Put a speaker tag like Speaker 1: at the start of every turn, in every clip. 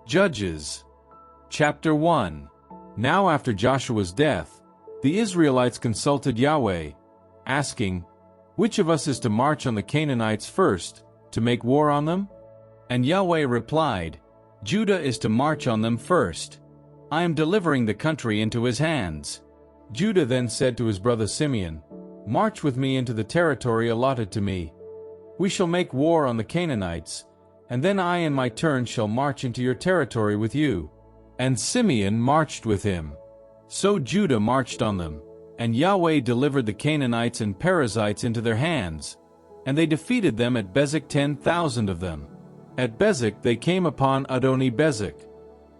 Speaker 1: Judges. Chapter 1. Now after Joshua's death, the Israelites consulted Yahweh, asking, "Which of us is to march on the Canaanites first, to make war on them?" And Yahweh replied, "Judah is to march on them first. I am delivering the country into his hands." Judah then said to his brother Simeon, "March with me into the territory allotted to me. We shall make war on the Canaanites, and then I in my turn shall march into your territory with you." And Simeon marched with him. So Judah marched on them, and Yahweh delivered the Canaanites and Perizzites into their hands, and they defeated them at Bezek 10,000 of them. At Bezek they came upon Adoni-Bezek.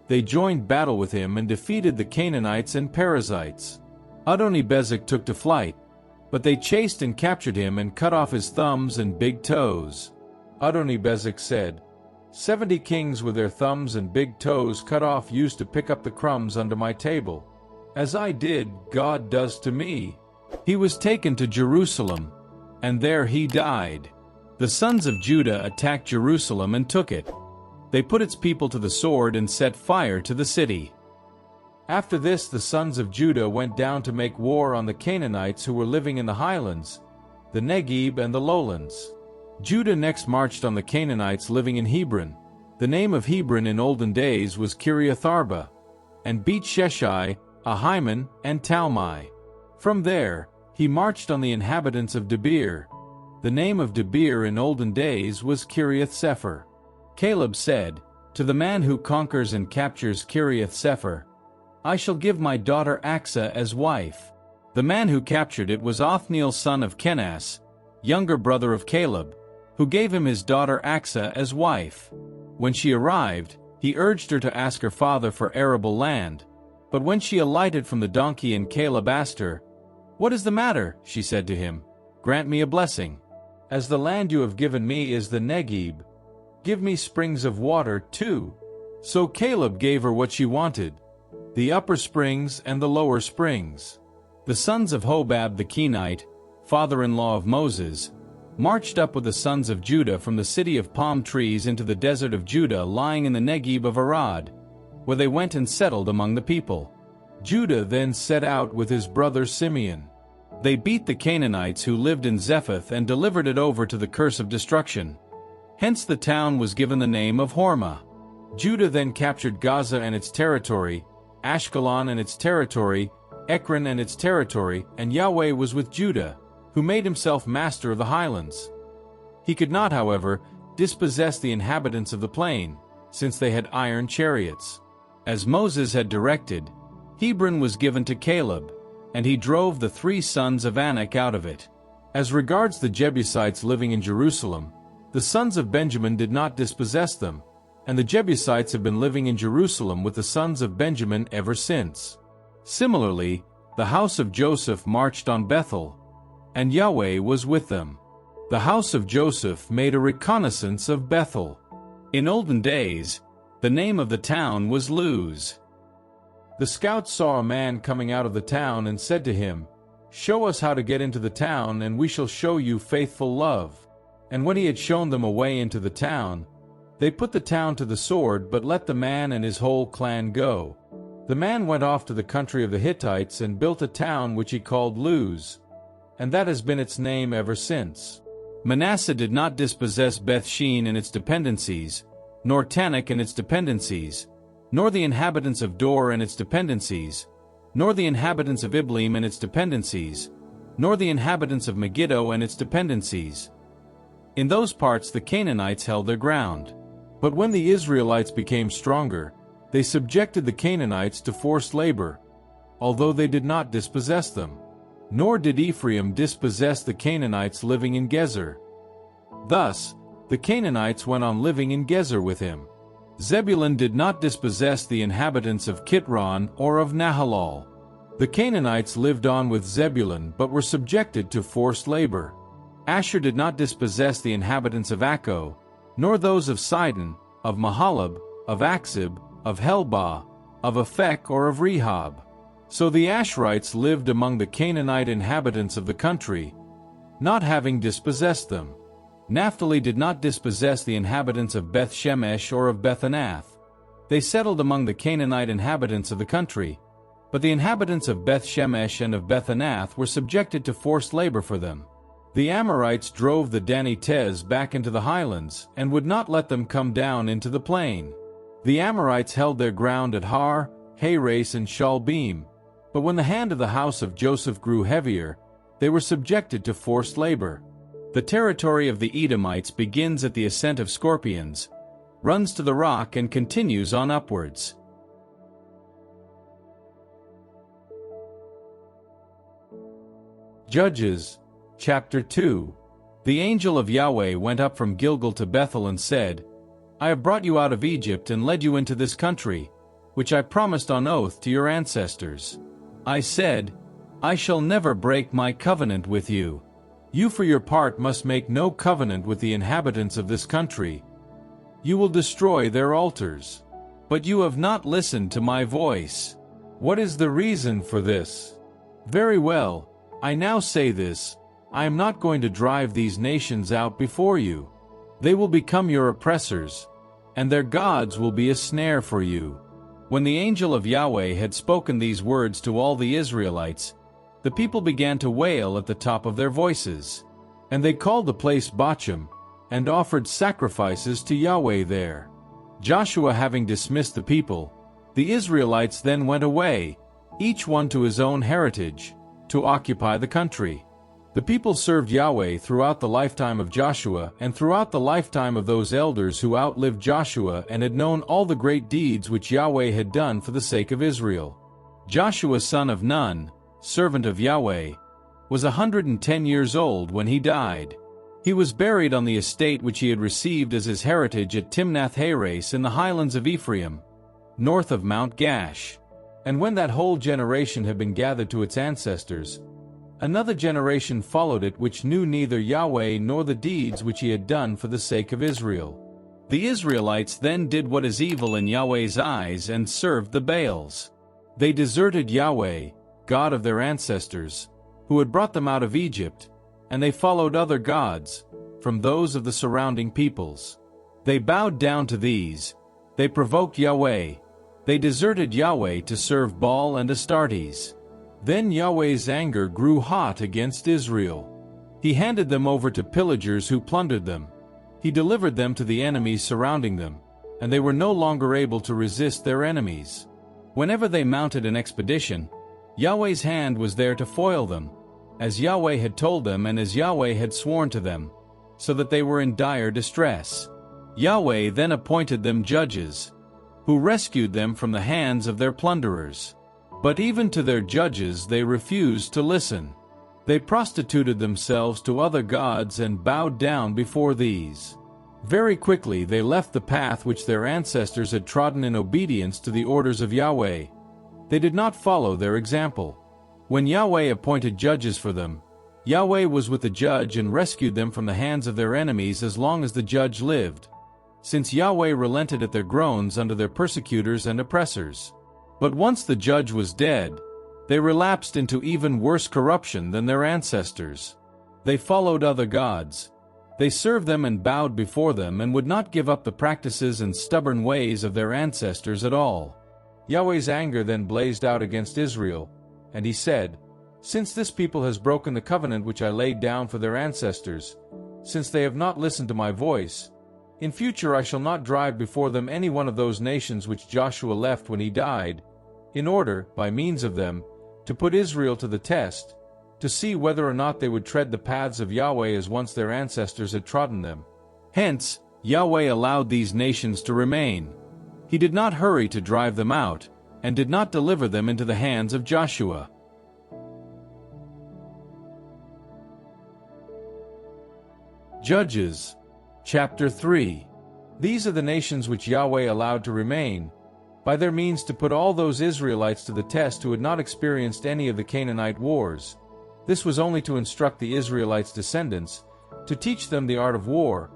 Speaker 1: They joined battle with him and defeated the Canaanites and Perizzites. Adoni-Bezek took to flight, but they chased and captured him and cut off his thumbs and big toes. Adoni-Bezek said, 70 kings with their thumbs and big toes cut off used to pick up the crumbs under my table. As I did, God does to me. He was taken to Jerusalem, and there he died. The sons of Judah attacked Jerusalem and took it. They put its people to the sword and set fire to the city. After this the sons of Judah went down to make war on the Canaanites who were living in the highlands, the Negeb and the lowlands. Judah next marched on the Canaanites living in Hebron. The name of Hebron in olden days was Kiriath-Arba, and beat Sheshai, Ahiman, and Talmai. From there, he marched on the inhabitants of Debir. The name of Debir in olden days was Kiriath-Sepher. Caleb said, "To the man who conquers and captures Kiriath-Sepher, I shall give my daughter Axa as wife." The man who captured it was Othniel son of Kenaz, younger brother of Caleb, who gave him his daughter Axa as wife. When she arrived, he urged her to ask her father for arable land. But when she alighted from the donkey and Caleb asked her, "What is the matter?" she said to him, "Grant me a blessing. As the land you have given me is the Negeb, give me springs of water too." So Caleb gave her what she wanted, the upper springs and the lower springs. The sons of Hobab the Kenite, father-in-law of Moses, marched up with the sons of Judah from the city of palm trees into the desert of Judah lying in the Negeb of Arad, where they went and settled among the people. Judah then set out with his brother Simeon. They beat the Canaanites who lived in Zephath and delivered it over to the curse of destruction. Hence the town was given the name of Hormah. Judah then captured Gaza and its territory, Ashkelon and its territory, Ekron and its territory, and Yahweh was with Judah, who made himself master of the highlands. He could not, however, dispossess the inhabitants of the plain, since they had iron chariots. As Moses had directed, Hebron was given to Caleb, and he drove the 3 sons of Anak out of it. As regards the Jebusites living in Jerusalem, the sons of Benjamin did not dispossess them, and the Jebusites have been living in Jerusalem with the sons of Benjamin ever since. Similarly, the house of Joseph marched on Bethel, and Yahweh was with them. The house of Joseph made a reconnaissance of Bethel. In olden days, the name of the town was Luz. The scouts saw a man coming out of the town and said to him, "Show us how to get into the town, and we shall show you faithful love." And when he had shown them a way into the town, they put the town to the sword, but let the man and his whole clan go. The man went off to the country of the Hittites and built a town which he called Luz, and that has been its name ever since. Manasseh did not dispossess Beth-shean and its dependencies, nor Tanakh and its dependencies, nor the inhabitants of Dor and its dependencies, nor the inhabitants of Ibleam and its dependencies, nor the inhabitants of Megiddo and its dependencies. In those parts the Canaanites held their ground. But when the Israelites became stronger, they subjected the Canaanites to forced labor, although they did not dispossess them. Nor did Ephraim dispossess the Canaanites living in Gezer. Thus, the Canaanites went on living in Gezer with him. Zebulun did not dispossess the inhabitants of Kitron or of Nahalal. The Canaanites lived on with Zebulun but were subjected to forced labor. Asher did not dispossess the inhabitants of Akko, nor those of Sidon, of Mahalab, of Aksib, of Helbah, of Aphek or of Rehob. So the Asherites lived among the Canaanite inhabitants of the country, not having dispossessed them. Naphtali did not dispossess the inhabitants of Beth-Shemesh or of Beth-Anath. They settled among the Canaanite inhabitants of the country, but the inhabitants of Beth-Shemesh and of Beth-Anath were subjected to forced labor for them. The Amorites drove the Danites back into the highlands and would not let them come down into the plain. The Amorites held their ground at Har, Heres, and Shalbim, but when the hand of the house of Joseph grew heavier, they were subjected to forced labor. The territory of the Edomites begins at the ascent of Scorpions, runs to the rock, and continues on upwards. Judges, chapter 2. The angel of Yahweh went up from Gilgal to Bethel and said, I have brought you out of Egypt and led you into this country, which I promised on oath to your ancestors. I said, I shall never break my covenant with you. You for your part must make no covenant with the inhabitants of this country. You will destroy their altars. But you have not listened to my voice. What is the reason for this? Very well, I now say this, I am not going to drive these nations out before you. They will become your oppressors, and their gods will be a snare for you. When the angel of Yahweh had spoken these words to all the Israelites, the people began to wail at the top of their voices. And they called the place Bochim, and offered sacrifices to Yahweh there. Joshua having dismissed the people, the Israelites then went away, each one to his own heritage, to occupy the country. The people served Yahweh throughout the lifetime of Joshua and throughout the lifetime of those elders who outlived Joshua and had known all the great deeds which Yahweh had done for the sake of Israel. Joshua son of Nun, servant of Yahweh, was 110 years old when he died. He was buried on the estate which he had received as his heritage at Timnath-Heres in the highlands of Ephraim, north of Mount Gash. And when that whole generation had been gathered to its ancestors, another generation followed it which knew neither Yahweh nor the deeds which he had done for the sake of Israel. The Israelites then did what is evil in Yahweh's eyes and served the Baals. They deserted Yahweh, God of their ancestors, who had brought them out of Egypt, and they followed other gods, from those of the surrounding peoples. They bowed down to these. They provoked Yahweh. They deserted Yahweh to serve Baal and Astartes. Then Yahweh's anger grew hot against Israel. He handed them over to pillagers who plundered them. He delivered them to the enemies surrounding them, and they were no longer able to resist their enemies. Whenever they mounted an expedition, Yahweh's hand was there to foil them, as Yahweh had told them and as Yahweh had sworn to them, so that they were in dire distress. Yahweh then appointed them judges, who rescued them from the hands of their plunderers. But even to their judges they refused to listen. They prostituted themselves to other gods and bowed down before these. Very quickly they left the path which their ancestors had trodden in obedience to the orders of Yahweh. They did not follow their example. When Yahweh appointed judges for them, Yahweh was with the judge and rescued them from the hands of their enemies as long as the judge lived, since Yahweh relented at their groans under their persecutors and oppressors. But once the judge was dead, they relapsed into even worse corruption than their ancestors. They followed other gods. They served them and bowed before them and would not give up the practices and stubborn ways of their ancestors at all. Yahweh's anger then blazed out against Israel, and he said, Since this people has broken the covenant which I laid down for their ancestors, since they have not listened to my voice, in future I shall not drive before them any one of those nations which Joshua left when he died, in order, by means of them, to put Israel to the test, to see whether or not they would tread the paths of Yahweh as once their ancestors had trodden them. Hence, Yahweh allowed these nations to remain. He did not hurry to drive them out, and did not deliver them into the hands of Joshua. Judges, chapter 3. These are the nations which Yahweh allowed to remain, by their means to put all those Israelites to the test who had not experienced any of the Canaanite wars. This was only to instruct the Israelites' descendants, to teach them the art of war,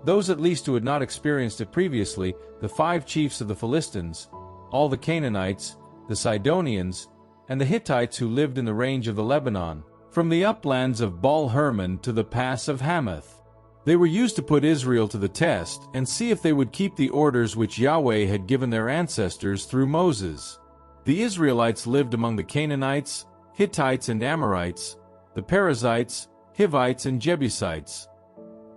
Speaker 1: those at least who had not experienced it previously, the 5 chiefs of the Philistines, all the Canaanites, the Sidonians, and the Hittites who lived in the range of the Lebanon, from the uplands of Baal-Hermon to the pass of Hamath. They were used to put Israel to the test and see if they would keep the orders which Yahweh had given their ancestors through Moses. The Israelites lived among the Canaanites, Hittites and Amorites, the Perizzites, Hivites and Jebusites.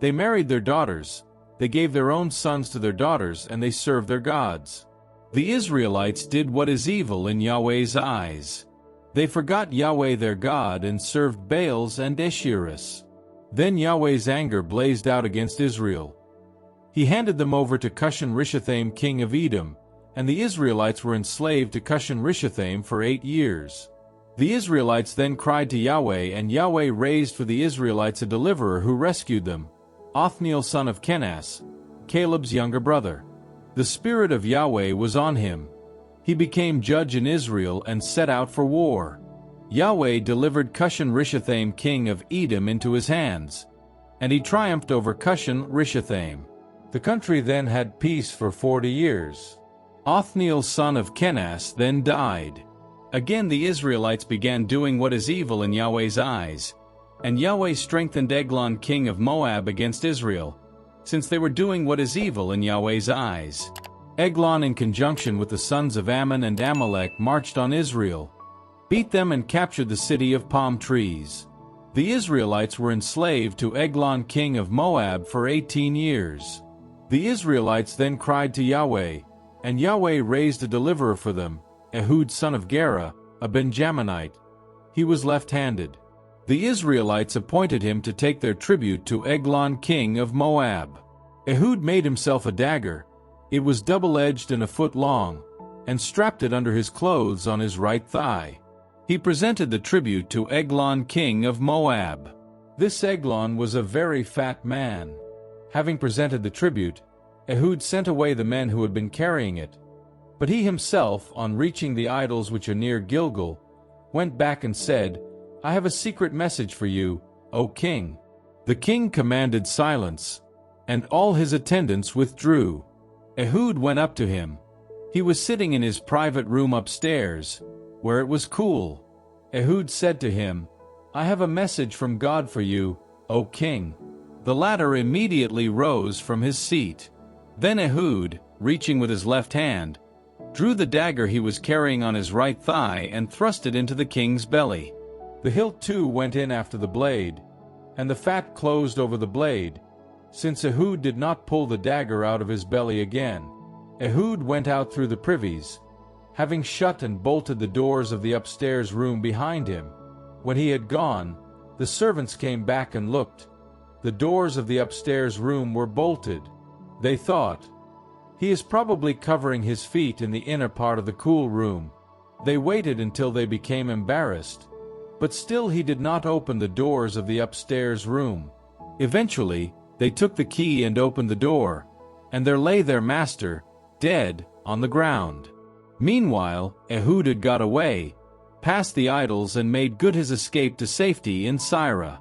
Speaker 1: They married their daughters, they gave their own sons to their daughters, and they served their gods. The Israelites did what is evil in Yahweh's eyes. They forgot Yahweh their God and served Baals and Asherahs. Then Yahweh's anger blazed out against Israel. He handed them over to Cushan-Rishathaim king of Edom, and the Israelites were enslaved to Cushan-Rishathaim for 8 years. The Israelites then cried to Yahweh, and Yahweh raised for the Israelites a deliverer who rescued them, Othniel son of Kenaz, Caleb's younger brother. The Spirit of Yahweh was on him. He became judge in Israel and set out for war. Yahweh delivered Cushan-Rishathaim king of Edom into his hands, and he triumphed over Cushan-Rishathaim. The country then had peace for 40 years. Othniel son of Kenaz then died. Again the Israelites began doing what is evil in Yahweh's eyes, and Yahweh strengthened Eglon king of Moab against Israel, since they were doing what is evil in Yahweh's eyes. Eglon in conjunction with the sons of Ammon and Amalek marched on Israel, beat them and captured the city of palm trees. The Israelites were enslaved to Eglon king of Moab for 18 years. The Israelites then cried to Yahweh, and Yahweh raised a deliverer for them, Ehud son of Gera, a Benjaminite. He was left-handed. The Israelites appointed him to take their tribute to Eglon king of Moab. Ehud made himself a dagger. It was double-edged and a foot long, and strapped it under his clothes on his right thigh. He presented the tribute to Eglon king of Moab. This Eglon was a very fat man. Having presented the tribute, Ehud sent away the men who had been carrying it. But he himself, on reaching the idols which are near Gilgal, went back and said, "I have a secret message for you, O king." The king commanded silence, and all his attendants withdrew. Ehud went up to him. He was sitting in his private room upstairs, where it was cool. Ehud said to him, "I have a message from God for you, O king." The latter immediately rose from his seat. Then Ehud, reaching with his left hand, drew the dagger he was carrying on his right thigh and thrust it into the king's belly. The hilt too went in after the blade, and the fat closed over the blade, since Ehud did not pull the dagger out of his belly again. Ehud went out through the privies, having shut and bolted the doors of the upstairs room behind him. When he had gone, the servants came back and looked. The doors of the upstairs room were bolted. They thought, "He is probably covering his feet in the inner part of the cool room." They waited until they became embarrassed, but still he did not open the doors of the upstairs room. Eventually, they took the key and opened the door, and there lay their master, dead, on the ground. Meanwhile, Ehud had got away, past the idols, and made good his escape to safety in Sirah.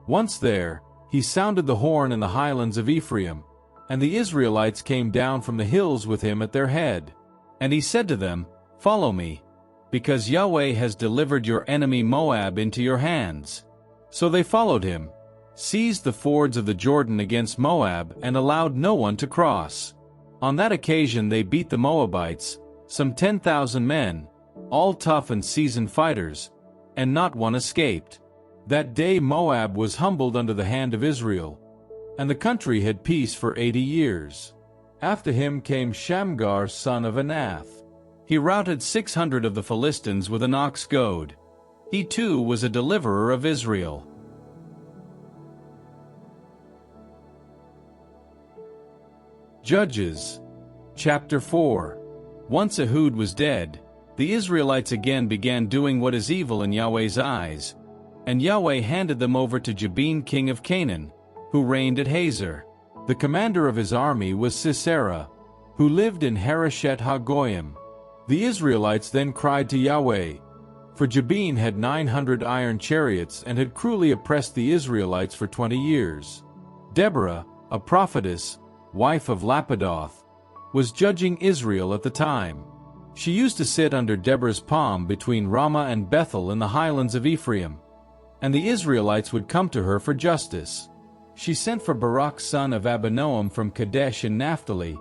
Speaker 1: Once there, he sounded the horn in the highlands of Ephraim, and the Israelites came down from the hills with him at their head. And he said to them, "Follow me, because Yahweh has delivered your enemy Moab into your hands." So they followed him, seized the fords of the Jordan against Moab, and allowed no one to cross. On that occasion they beat the Moabites, some 10,000 men, all tough and seasoned fighters, and not one escaped. That day Moab was humbled under the hand of Israel, and the country had peace for 80 years. After him came Shamgar son of Anath. He routed 600 of the Philistines with an ox goad. He too was a deliverer of Israel. Judges, chapter 4. Once Ehud was dead, the Israelites again began doing what is evil in Yahweh's eyes, and Yahweh handed them over to Jabin king of Canaan, who reigned at Hazor. The commander of his army was Sisera, who lived in Hareshet HaGoyim. The Israelites then cried to Yahweh, for Jabin had 900 iron chariots and had cruelly oppressed the Israelites for 20 years. Deborah, a prophetess, wife of Lapidoth, was judging Israel at the time. She used to sit under Deborah's palm between Ramah and Bethel in the highlands of Ephraim, and the Israelites would come to her for justice. she sent for Barak son of Abinoam from Kadesh in Naphtali,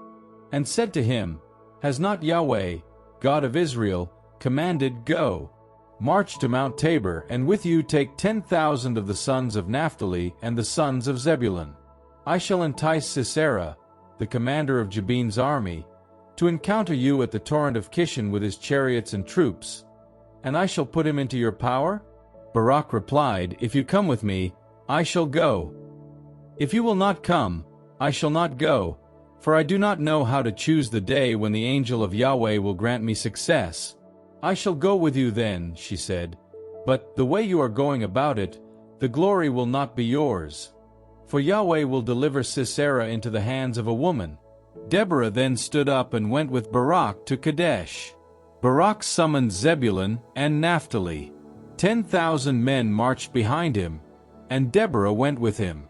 Speaker 1: and said to him, Has not Yahweh, God of Israel, commanded, Go, march to Mount Tabor, and with you take 10,000 of the sons of Naphtali and the sons of Zebulun? I shall entice Sisera, the commander of Jabin's army, to encounter you at the torrent of Kishon with his chariots and troops, and I shall put him into your power? Barak replied, If you come with me, I shall go. If you will not come, I shall not go, for I do not know how to choose the day when the angel of Yahweh will grant me success. I shall go with you then, she said, but the way you are going about it, the glory will not be yours. For Yahweh will deliver Sisera into the hands of a woman. Deborah then stood up and went with Barak to Kadesh. Barak summoned Zebulun and Naphtali. 10,000 men marched behind him, and Deborah went with him.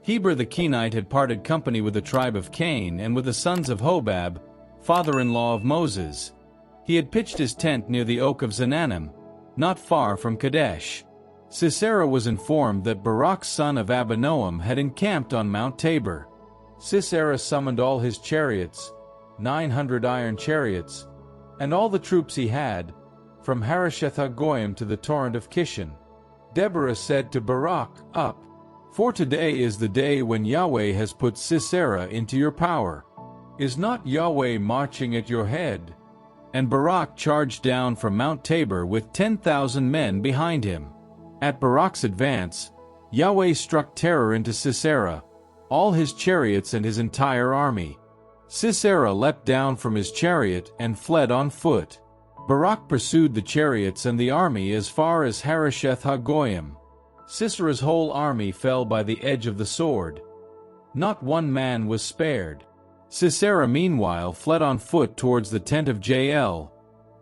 Speaker 1: Heber the Kenite had parted company with the tribe of Cain and with the sons of Hobab, father-in-law of Moses. He had pitched his tent near the oak of Zananim, not far from Kadesh. Sisera was informed that Barak son of Abinoam had encamped on Mount Tabor. Sisera summoned all his chariots, 900 iron chariots, and all the troops he had, from Harosheth-hagoyim to the torrent of Kishon. Deborah said to Barak, Up, for today is the day when Yahweh has put Sisera into your power. Is not Yahweh marching at your head? And Barak charged down from Mount Tabor with 10,000 men behind him. At Barak's advance, Yahweh struck terror into Sisera, all his chariots and his entire army. Sisera leapt down from his chariot and fled on foot. Barak pursued the chariots and the army as far as Harosheth-hagoyim. Sisera's whole army fell by the edge of the sword. Not one man was spared. Sisera meanwhile fled on foot towards the tent of Jael,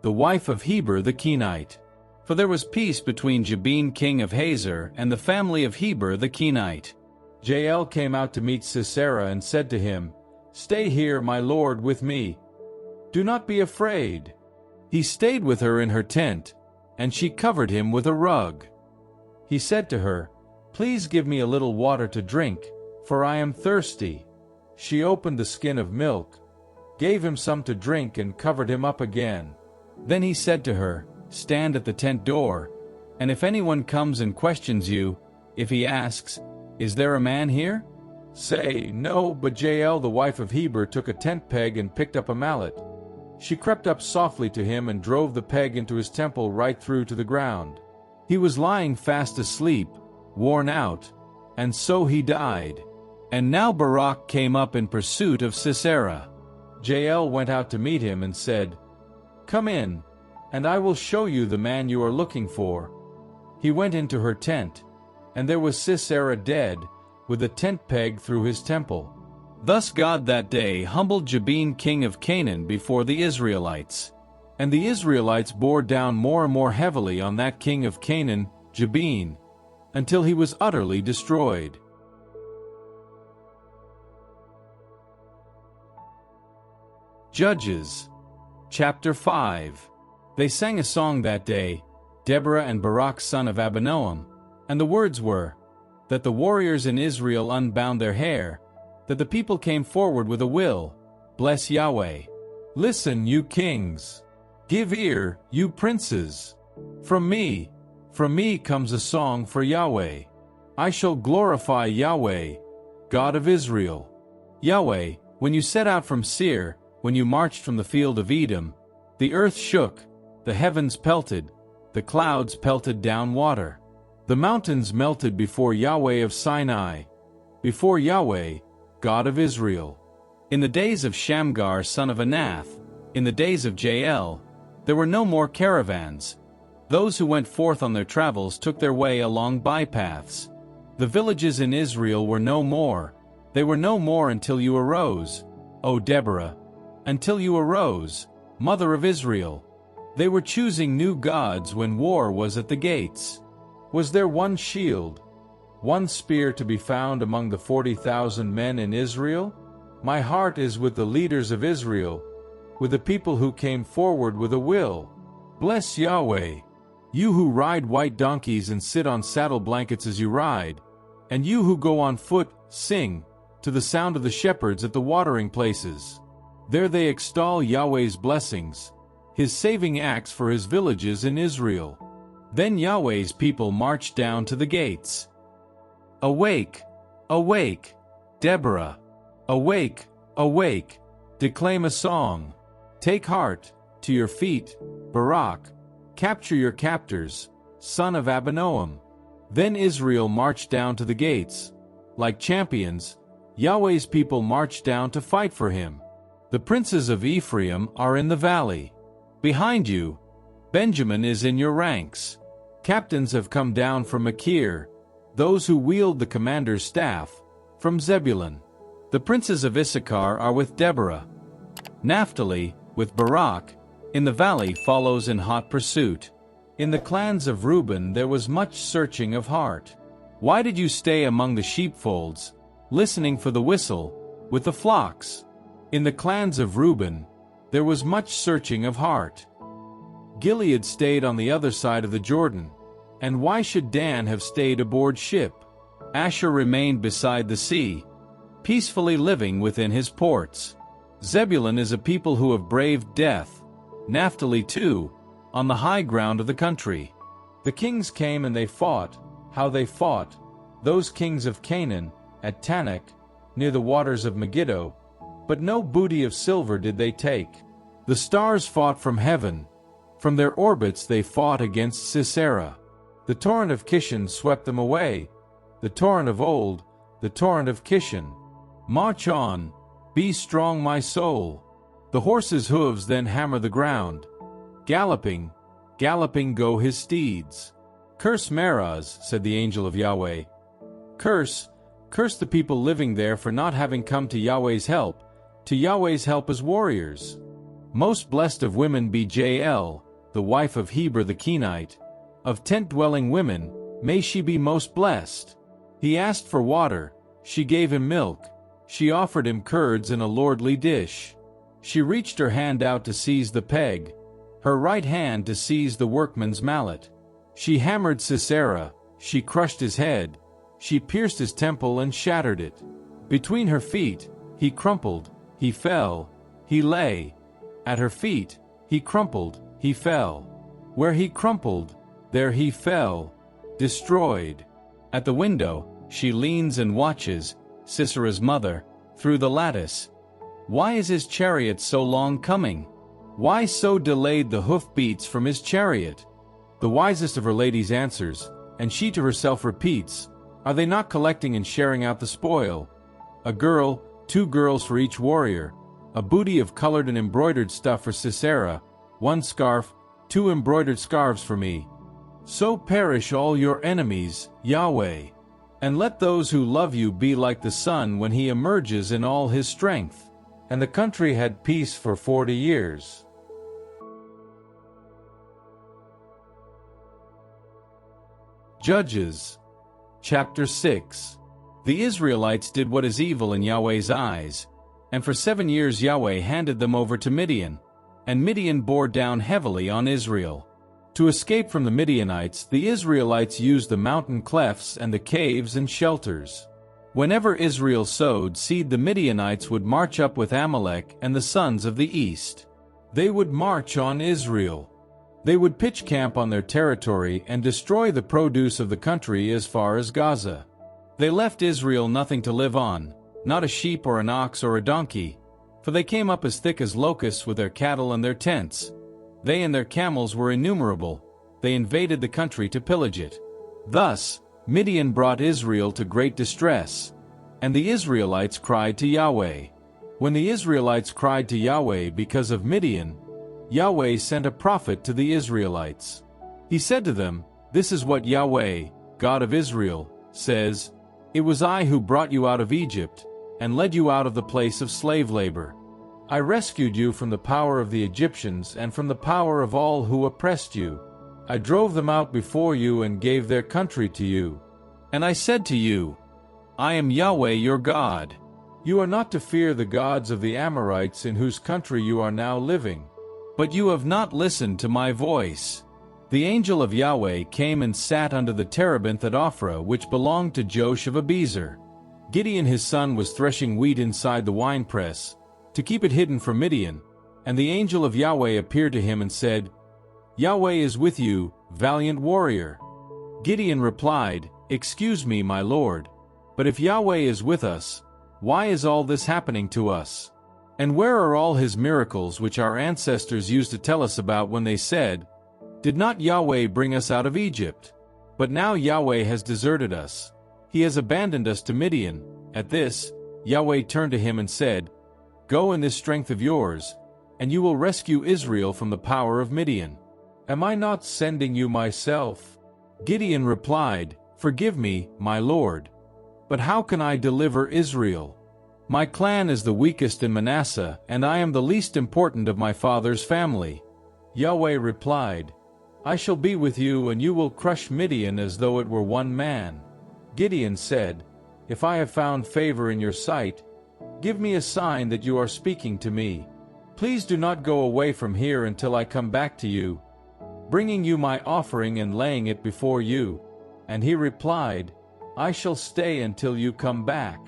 Speaker 1: the wife of Heber the Kenite. For there was peace between Jabin king of Hazor and the family of Heber the Kenite. Jael came out to meet Sisera and said to him, Stay here, my lord, with me. Do not be afraid. He stayed with her in her tent, and she covered him with a rug. He said to her, Please give me a little water to drink, for I am thirsty. She opened the skin of milk, gave him some to drink, and covered him up again. Then he said to her, Stand at the tent door, and if anyone comes and questions you, if he asks, Is there a man here? Say, No, but Jael the wife of Heber took a tent peg and picked up a mallet. She crept up softly to him and drove the peg into his temple right through to the ground. He was lying fast asleep, worn out, and so he died. And now Barak came up in pursuit of Sisera. Jael went out to meet him and said, Come in, and I will show you the man you are looking for. He went into her tent, and there was Sisera dead, with a tent peg through his temple. Thus God that day humbled Jabin king of Canaan before the Israelites. And the Israelites bore down more and more heavily on that king of Canaan, Jabin, until he was utterly destroyed. Judges, chapter 5. They sang a song that day, Deborah and Barak son of Abinoam, and the words were, that the warriors in Israel unbound their hair, that the people came forward with a will, Bless Yahweh. Listen, you kings. Give ear, you princes. From me comes a song for Yahweh. I shall glorify Yahweh, God of Israel. Yahweh, when you set out from Seir, when you marched from the field of Edom, the earth shook, the heavens pelted, the clouds pelted down water. The mountains melted before Yahweh of Sinai, before Yahweh, God of Israel. In the days of Shamgar son of Anath, in the days of Jael, there were no more caravans. Those who went forth on their travels took their way along bypaths. The villages in Israel were no more. They were no more until you arose, O Deborah, until you arose, mother of Israel. They were choosing new gods when war was at the gates. Was there one shield, one spear to be found among the 40,000 men in Israel? My heart is with the leaders of Israel, with the people who came forward with a will. Bless Yahweh, you who ride white donkeys and sit on saddle blankets as you ride, And you who go on foot, sing, to the sound of the shepherds at the watering places. There they extol Yahweh's blessings, his saving acts for his villages in Israel. Then Yahweh's people marched down to the gates. Awake, awake, Deborah! Awake, awake, declaim a song. Take heart, to your feet, Barak, capture your captors, son of Abinoam. Then Israel marched down to the gates. Like champions, Yahweh's people marched down to fight for him. The princes of Ephraim are in the valley. Behind you, Benjamin is in your ranks. Captains have come down from Machir, those who wield the commander's staff, from Zebulun. The princes of Issachar are with Deborah. Naphtali, with Barak, in the valley follows in hot pursuit. In the clans of Reuben there was much searching of heart. Why did you stay among the sheepfolds, listening for the whistle, with the flocks? In the clans of Reuben there was much searching of heart. Gilead stayed on the other side of the Jordan. And why should Dan have stayed aboard ship? Asher remained beside the sea, peacefully living within his ports. Zebulun is a people who have braved death. Naphtali too, on the high ground of the country. The kings came and they fought, how they fought, those kings of Canaan, at Tanakh, near the waters of Megiddo, but no booty of silver did they take. The stars fought from heaven, from their orbits they fought against Sisera. The torrent of Kishon swept them away, the torrent of old, the torrent of Kishon. March on, be strong my soul. The horse's hooves then hammer the ground. Galloping, galloping go his steeds. Curse Meroz, said the angel of Yahweh. Curse the people living there for not having come to Yahweh's help as warriors. Most blessed of women be Jael, the wife of Heber the Kenite. Of tent-dwelling women, may she be most blessed. He asked for water, she gave him milk. She offered him curds in a lordly dish. She reached her hand out to seize the peg, her right hand to seize the workman's mallet. She hammered Sisera, she crushed his head, she pierced his temple and shattered it. Between her feet, he crumpled, he fell, he lay. At her feet, he crumpled, he fell. Where he crumpled, there he fell, destroyed. At the window, she leans and watches, Sisera's mother, through the lattice. Why is his chariot so long coming? Why so delayed the hoof-beats from his chariot? The wisest of her ladies answers, and she to herself repeats, are they not collecting and sharing out the spoil? A girl, 2 girls for each warrior, a booty of colored and embroidered stuff for Sisera, 1 scarf, 2 embroidered scarves for me. So perish all your enemies, Yahweh, and let those who love you be like the sun when he emerges in all his strength. And the country had peace for 40 years. Judges, chapter 6. The Israelites did what is evil in Yahweh's eyes, and for 7 years Yahweh handed them over to Midian, and Midian bore down heavily on Israel. To escape from the Midianites, the Israelites used the mountain clefts and the caves and shelters. Whenever Israel sowed seed, the Midianites would march up with Amalek and the sons of the east. They would march on Israel. They would pitch camp on their territory and destroy the produce of the country as far as Gaza. They left Israel nothing to live on, not a sheep or an ox or a donkey, for they came up as thick as locusts with their cattle and their tents. They and their camels were innumerable. They invaded the country to pillage it. Thus, Midian brought Israel to great distress, and the Israelites cried to Yahweh. When the Israelites cried to Yahweh because of Midian, Yahweh sent a prophet to the Israelites. He said to them, "This is what Yahweh, God of Israel, says, It was I who brought you out of Egypt, and led you out of the place of slave labor. I rescued you from the power of the Egyptians and from the power of all who oppressed you. I drove them out before you and gave their country to you. And I said to you, I am Yahweh your God. You are not to fear the gods of the Amorites in whose country you are now living. But you have not listened to my voice. The angel of Yahweh came and sat under the terebinth at Ophrah, which belonged to Joash of Abiezer. Gideon his son was threshing wheat inside the winepress, to keep it hidden from Midian, and the angel of Yahweh appeared to him and said, "Yahweh is with you, valiant warrior." Gideon replied, "Excuse me, my lord, but if Yahweh is with us, why is all this happening to us? And where are all his miracles which our ancestors used to tell us about when they said, 'Did not Yahweh bring us out of Egypt?' But now Yahweh has deserted us. He has abandoned us to Midian." At this, Yahweh turned to him and said, "Go in this strength of yours, and you will rescue Israel from the power of Midian. Am I not sending you myself?" Gideon replied, "Forgive me, my lord. But how can I deliver Israel? My clan is the weakest in Manasseh, and I am the least important of my father's family." Yahweh replied, "I shall be with you, and you will crush Midian as though it were one man." Gideon said, "If I have found favor in your sight, give me a sign that you are speaking to me. Please do not go away from here until I come back to you, bringing you my offering and laying it before you." And he replied, "I shall stay until you come back."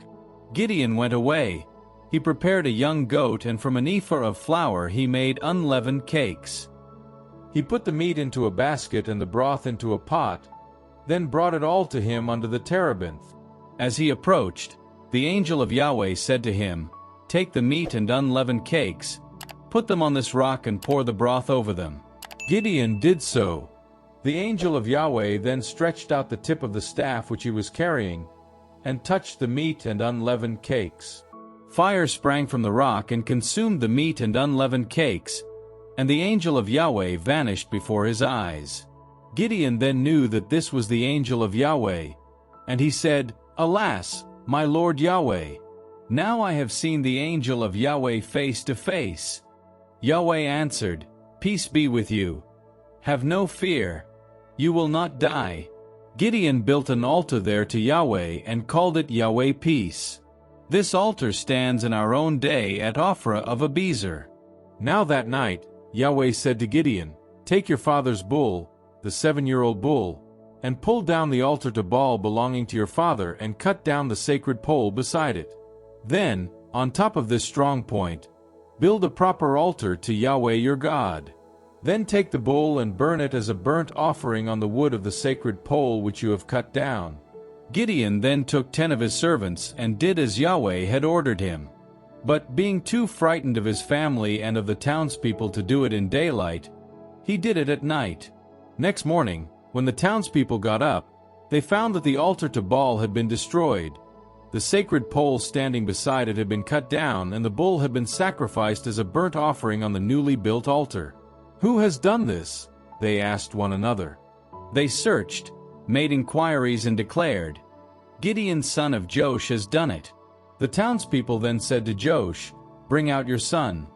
Speaker 1: Gideon went away. He prepared a young goat, and from an ephah of flour he made unleavened cakes. He put the meat into a basket and the broth into a pot, then brought it all to him under the terebinth. As he approached, the angel of Yahweh said to him, "Take the meat and unleavened cakes, put them on this rock and pour the broth over them." Gideon did so. The angel of Yahweh then stretched out the tip of the staff which he was carrying, and touched the meat and unleavened cakes. Fire sprang from the rock and consumed the meat and unleavened cakes, and the angel of Yahweh vanished before his eyes. Gideon then knew that this was the angel of Yahweh, and he said, "Alas, my Lord Yahweh! Now I have seen the angel of Yahweh face to face." Yahweh answered, "Peace be with you. Have no fear. You will not die." Gideon built an altar there to Yahweh and called it Yahweh Peace. This altar stands in our own day at Ophrah of Abiezer. Now that night, Yahweh said to Gideon, "Take your father's bull, the 7-year-old bull, and pull down the altar to Baal belonging to your father and cut down the sacred pole beside it. Then, on top of this strong point, build a proper altar to Yahweh your God. Then take the bull and burn it as a burnt offering on the wood of the sacred pole which you have cut down." Gideon then took 10 of his servants and did as Yahweh had ordered him. But being too frightened of his family and of the townspeople to do it in daylight, he did it at night. Next morning, when the townspeople got up, they found that the altar to Baal had been destroyed. The sacred pole standing beside it had been cut down, and the bull had been sacrificed as a burnt offering on the newly built altar. "Who has done this?" they asked one another. They searched, made inquiries, and declared, "Gideon son of Joash has done it." The townspeople then said to Joash, "Bring out your son.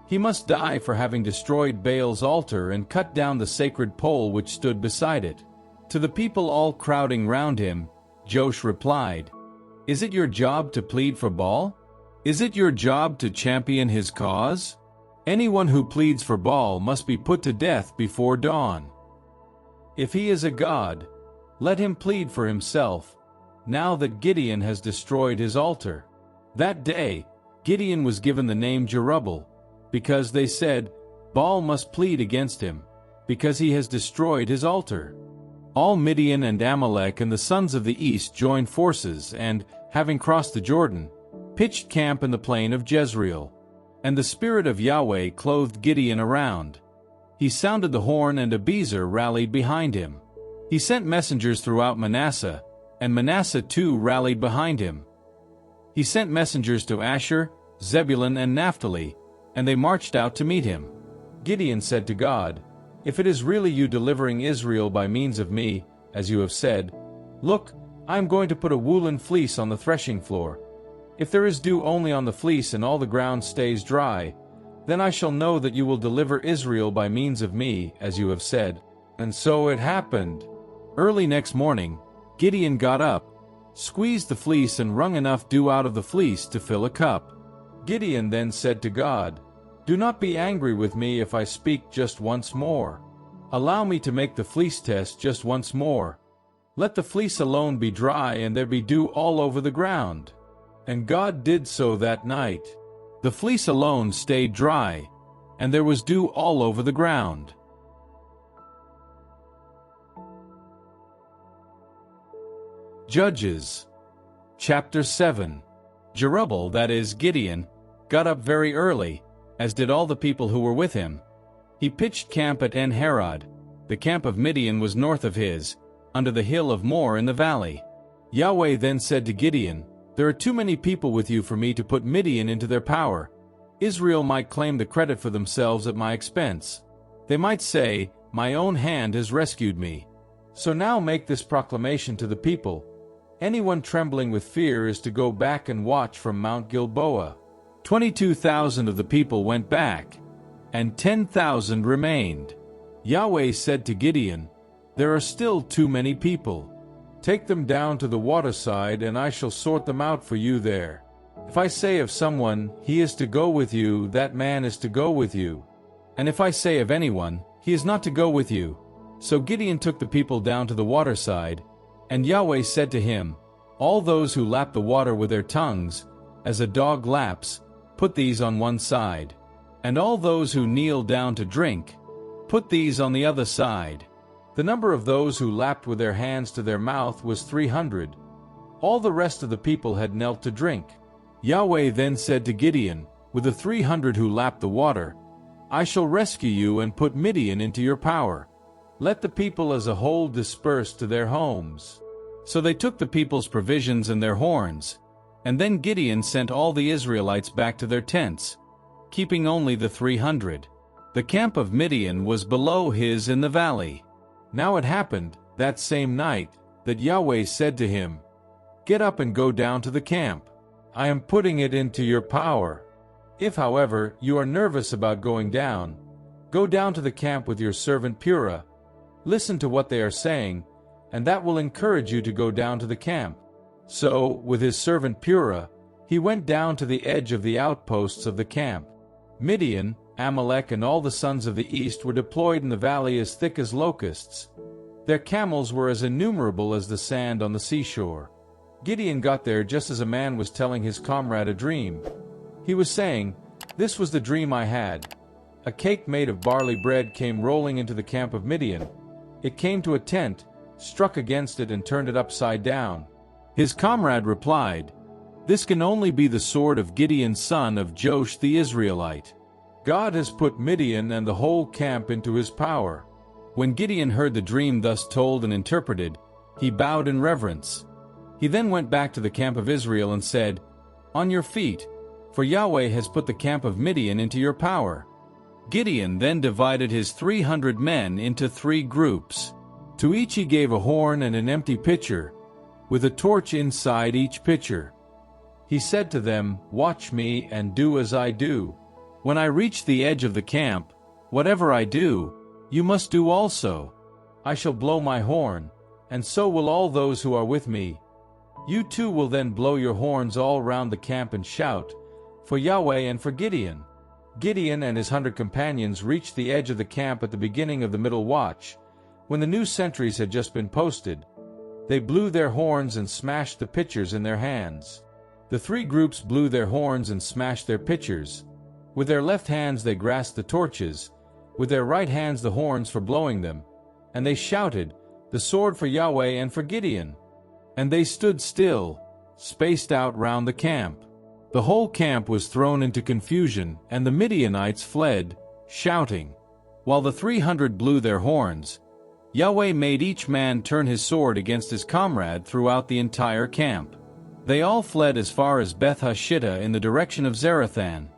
Speaker 1: He must die for having destroyed Baal's altar and cut down the sacred pole which stood beside it." To the people all crowding round him, Joash replied, "Is it your job to plead for Baal? Is it your job to champion his cause? Anyone who pleads for Baal must be put to death before dawn. If he is a god, let him plead for himself, now that Gideon has destroyed his altar." That day, Gideon was given the name Jerubbaal, because they said, "Baal must plead against him, because he has destroyed his altar." All Midian and Amalek and the sons of the east joined forces and, having crossed the Jordan, pitched camp in the plain of Jezreel. And the Spirit of Yahweh clothed Gideon around. He sounded the horn, and Abiezer rallied behind him. He sent messengers throughout Manasseh, and Manasseh too rallied behind him. He sent messengers to Asher, Zebulun, and Naphtali, and they marched out to meet him. Gideon said to God, "If it is really you delivering Israel by means of me, as you have said, look, I am going to put a woolen fleece on the threshing floor. If there is dew only on the fleece and all the ground stays dry, then I shall know that you will deliver Israel by means of me, as you have said." And so it happened. Early next morning, Gideon got up, squeezed the fleece, and wrung enough dew out of the fleece to fill a cup. Gideon then said to God, "Do not be angry with me if I speak just once more. Allow me to make the fleece test just once more. Let the fleece alone be dry, and there be dew all over the ground." And God did so that night. The fleece alone stayed dry, and there was dew all over the ground. Judges chapter 7. Jerubbaal, that is, Gideon, got up very early, as did all the people who were with him. He pitched camp at En-Harod. The camp of Midian was north of his, under the hill of Moor in the valley. Yahweh then said to Gideon, "There are too many people with you for me to put Midian into their power. Israel might claim the credit for themselves at my expense. They might say, 'My own hand has rescued me.' So now make this proclamation to the people. Anyone trembling with fear is to go back and watch from Mount Gilboa." 22,000 of the people went back, and 10,000 remained. Yahweh said to Gideon, "There are still too many people. Take them down to the waterside, and I shall sort them out for you there. If I say of someone, 'He is to go with you,' that man is to go with you. And if I say of anyone, 'He is not to go with you,' So Gideon took the people down to the waterside, and Yahweh said to him, "All those who lap the water with their tongues, as a dog laps, put these on one side. And all those who kneel down to drink, put these on the other side." The number of those who lapped with their hands to their mouth was 300. All the rest of the people had knelt to drink. Yahweh then said to Gideon, "With the 300 who lapped the water, I shall rescue you and put Midian into your power. Let the people as a whole disperse to their homes." So they took the people's provisions and their horns, and then Gideon sent all the Israelites back to their tents, keeping only the 300. The camp of Midian was below his in the valley. Now it happened, that same night, that Yahweh said to him, "Get up and go down to the camp. I am putting it into your power. If, however, you are nervous about going down, go down to the camp with your servant Purah. Listen to what they are saying, and that will encourage you to go down to the camp." So, with his servant Purah, he went down to the edge of the outposts of the camp. Midian, Amalek, and all the sons of the east were deployed in the valley as thick as locusts. Their camels were as innumerable as the sand on the seashore. Gideon got there just as a man was telling his comrade a dream. He was saying, "This was the dream I had. A cake made of barley bread came rolling into the camp of Midian. It came to a tent, struck against it, and turned it upside down." His comrade replied, "This can only be the sword of Gideon son of Joash the Israelite. God has put Midian and the whole camp into his power." When Gideon heard the dream thus told and interpreted, he bowed in reverence. He then went back to the camp of Israel and said, "On your feet, for Yahweh has put the camp of Midian into your power." Gideon then divided his 300 men into 3 groups. To each he gave a horn and an empty pitcher, with a torch inside each pitcher. He said to them, "Watch me and do as I do. When I reach the edge of the camp, whatever I do, you must do also. I shall blow my horn, and so will all those who are with me. You too will then blow your horns all round the camp and shout, 'For Yahweh and for Gideon.'" Gideon and his 100 companions reached the edge of the camp at the beginning of the middle watch, when the new sentries had just been posted. They blew their horns and smashed the pitchers in their hands. The 3 groups blew their horns and smashed their pitchers. With their left hands they grasped the torches, with their right hands the horns for blowing them, and they shouted, "The sword for Yahweh and for Gideon." And they stood still, spaced out round the camp. The whole camp was thrown into confusion, and the Midianites fled, shouting. While the 300 blew their horns, Yahweh made each man turn his sword against his comrade throughout the entire camp. They all fled as far as Beth-Hashittah in the direction of Zarethan,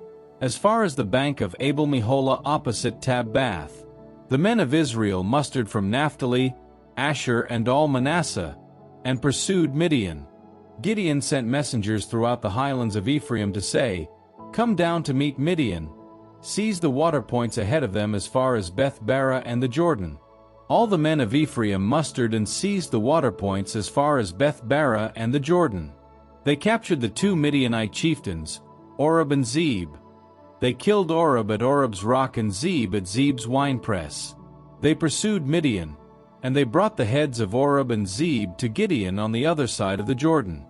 Speaker 1: as far as the bank of Abel-Meholah opposite Tabbath. The men of Israel mustered from Naphtali, Asher, and all Manasseh, and pursued Midian. Gideon sent messengers throughout the highlands of Ephraim to say, "Come down to meet Midian. Seize the water points ahead of them as far as Beth-barah and the Jordan." All the men of Ephraim mustered and seized the water points as far as Beth-barah and the Jordan. They captured the 2 Midianite chieftains, Oreb and Zeb. They killed Oreb at Oreb's rock and Zeb at Zeb's winepress. They pursued Midian, and they brought the heads of Oreb and Zeb to Gideon on the other side of the Jordan.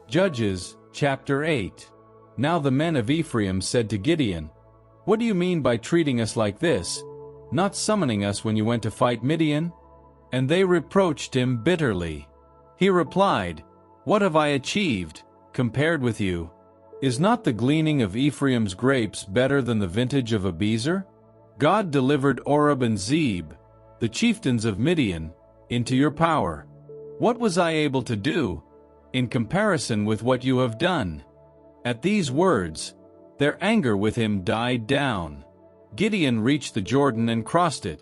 Speaker 1: Judges, chapter 8. Now the men of Ephraim said to Gideon, "What do you mean by treating us like this, not summoning us when you went to fight Midian?" And they reproached him bitterly. He replied, "What have I achieved, compared with you? Is not the gleaning of Ephraim's grapes better than the vintage of Abiezer? God delivered Oreb and Zeb, the chieftains of Midian, into your power. What was I able to do, in comparison with what you have done?" At these words, their anger with him died down. Gideon reached the Jordan and crossed it,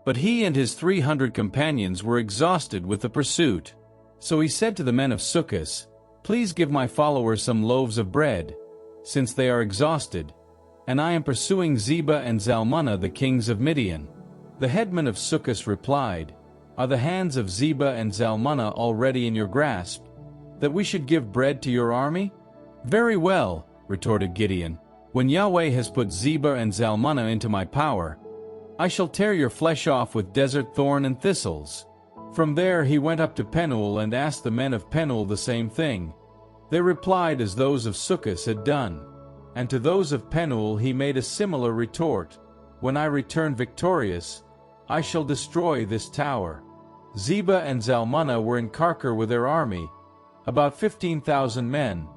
Speaker 1: but he and his 300 companions were exhausted with the pursuit. So he said to the men of Sukkos, "Please give my followers some loaves of bread, since they are exhausted, and I am pursuing Zebah and Zalmunna, the kings of Midian." The headman of Sukkos replied, "Are the hands of Zebah and Zalmunna already in your grasp, that we should give bread to your army?" "Very well," retorted Gideon. "When Yahweh has put Zebah and Zalmunna into my power, I shall tear your flesh off with desert thorn and thistles." From there he went up to Penuel and asked the men of Penuel the same thing. They replied as those of Sukkos had done. And to those of Penuel he made a similar retort, "When I return victorious, I shall destroy this tower." Zebah and Zalmunna were in Karkor with their army, about 15,000 men,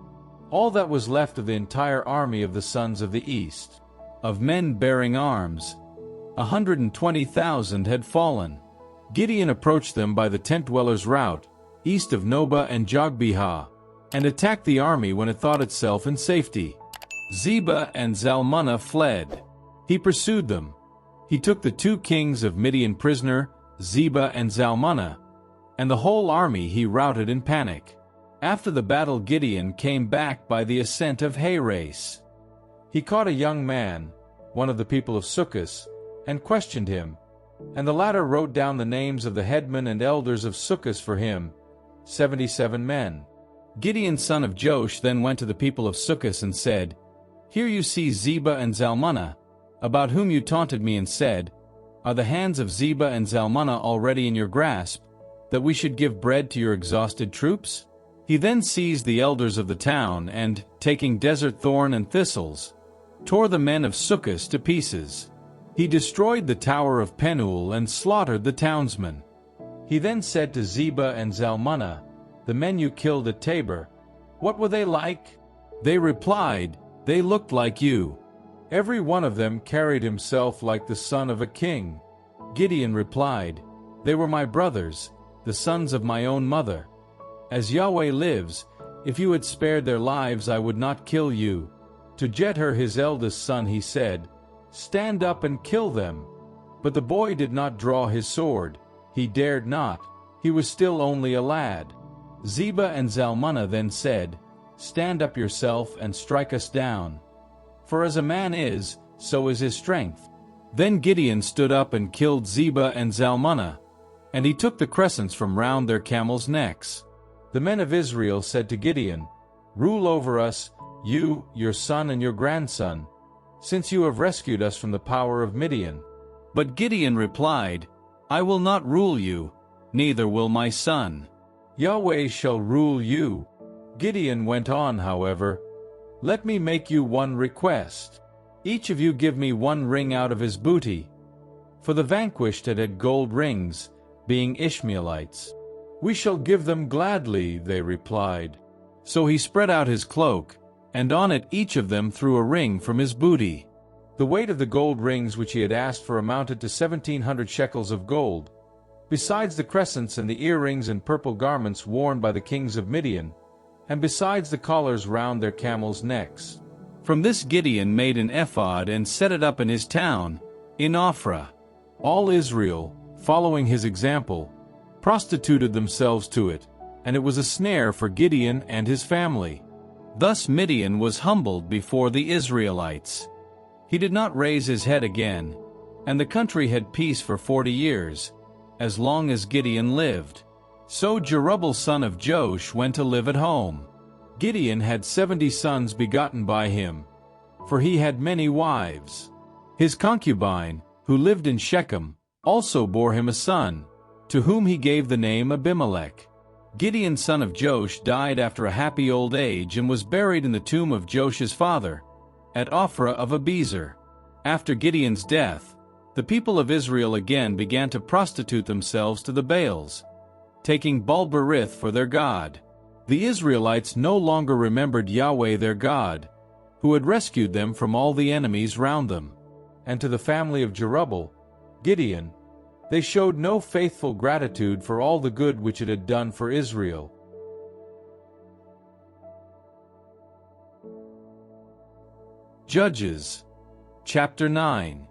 Speaker 1: all that was left of the entire army of the sons of the east. Of men bearing arms, 120,000 had fallen. Gideon approached them by the tent-dwellers' route, east of Nobah and Jogbehah, and attacked the army when it thought itself in safety. Zebah and Zalmunna fled. He pursued them. He took the 2 kings of Midian prisoner, Zebah and Zalmunna, and the whole army he routed in panic. After the battle, Gideon came back by the ascent of Heres. He caught a young man, one of the people of Sukkos, and questioned him, and the latter wrote down the names of the headmen and elders of Sukkos for him, 77 men. Gideon son of Joash then went to the people of Sukkos and said, "Here you see Zebah and Zalmunna, about whom you taunted me and said, 'Are the hands of Zebah and Zalmunna already in your grasp, that we should give bread to your exhausted troops?'" He then seized the elders of the town and, taking desert thorn and thistles, tore the men of Sukkos to pieces. He destroyed the tower of Penuel and slaughtered the townsmen. He then said to Zebah and Zalmunna, "The men you killed at Tabor, what were they like?" They replied, "They looked like you. Every one of them carried himself like the son of a king." Gideon replied, "They were my brothers, the sons of my own mother. As Yahweh lives, if you had spared their lives I would not kill you." To Jephthah his eldest son he said, "Stand up and kill them." But the boy did not draw his sword. He dared not. He was still only a lad. Zebah and Zalmunna then said, "Stand up yourself and strike us down. For as a man is, so is his strength." Then Gideon stood up and killed Zebah and Zalmunna, and he took the crescents from round their camels' necks. The men of Israel said to Gideon, "Rule over us, you, your son and your grandson, since you have rescued us from the power of Midian." But Gideon replied, "I will not rule you, neither will my son. Yahweh shall rule you." Gideon went on, however, "Let me make you one request. Each of you give me one ring out of his booty." For the vanquished had gold rings, being Ishmaelites. "We shall give them gladly," they replied. So he spread out his cloak, and on it each of them threw a ring from his booty. The weight of the gold rings which he had asked for amounted to 1,700 shekels of gold, besides the crescents and the earrings and purple garments worn by the kings of Midian, and besides the collars round their camels' necks. From this Gideon made an ephod and set it up in his town, in Ophrah. All Israel, following his example, prostituted themselves to it, and it was a snare for Gideon and his family. Thus Midian was humbled before the Israelites. He did not raise his head again, and the country had peace for 40 years, as long as Gideon lived. So Jerubbaal son of Joash went to live at home. Gideon had 70 sons begotten by him, for he had many wives. His concubine, who lived in Shechem, also bore him a son, to whom he gave the name Abimelech. Gideon son of Joash died after a happy old age and was buried in the tomb of Joash's father, at Ophrah of Abiezer. After Gideon's death, the people of Israel again began to prostitute themselves to the Baals, taking Baal-berith for their god. The Israelites no longer remembered Yahweh their God, who had rescued them from all the enemies round them. And to the family of Jerubbaal, Gideon, they showed no faithful gratitude for all the good which it had done for Israel. Judges, chapter 9.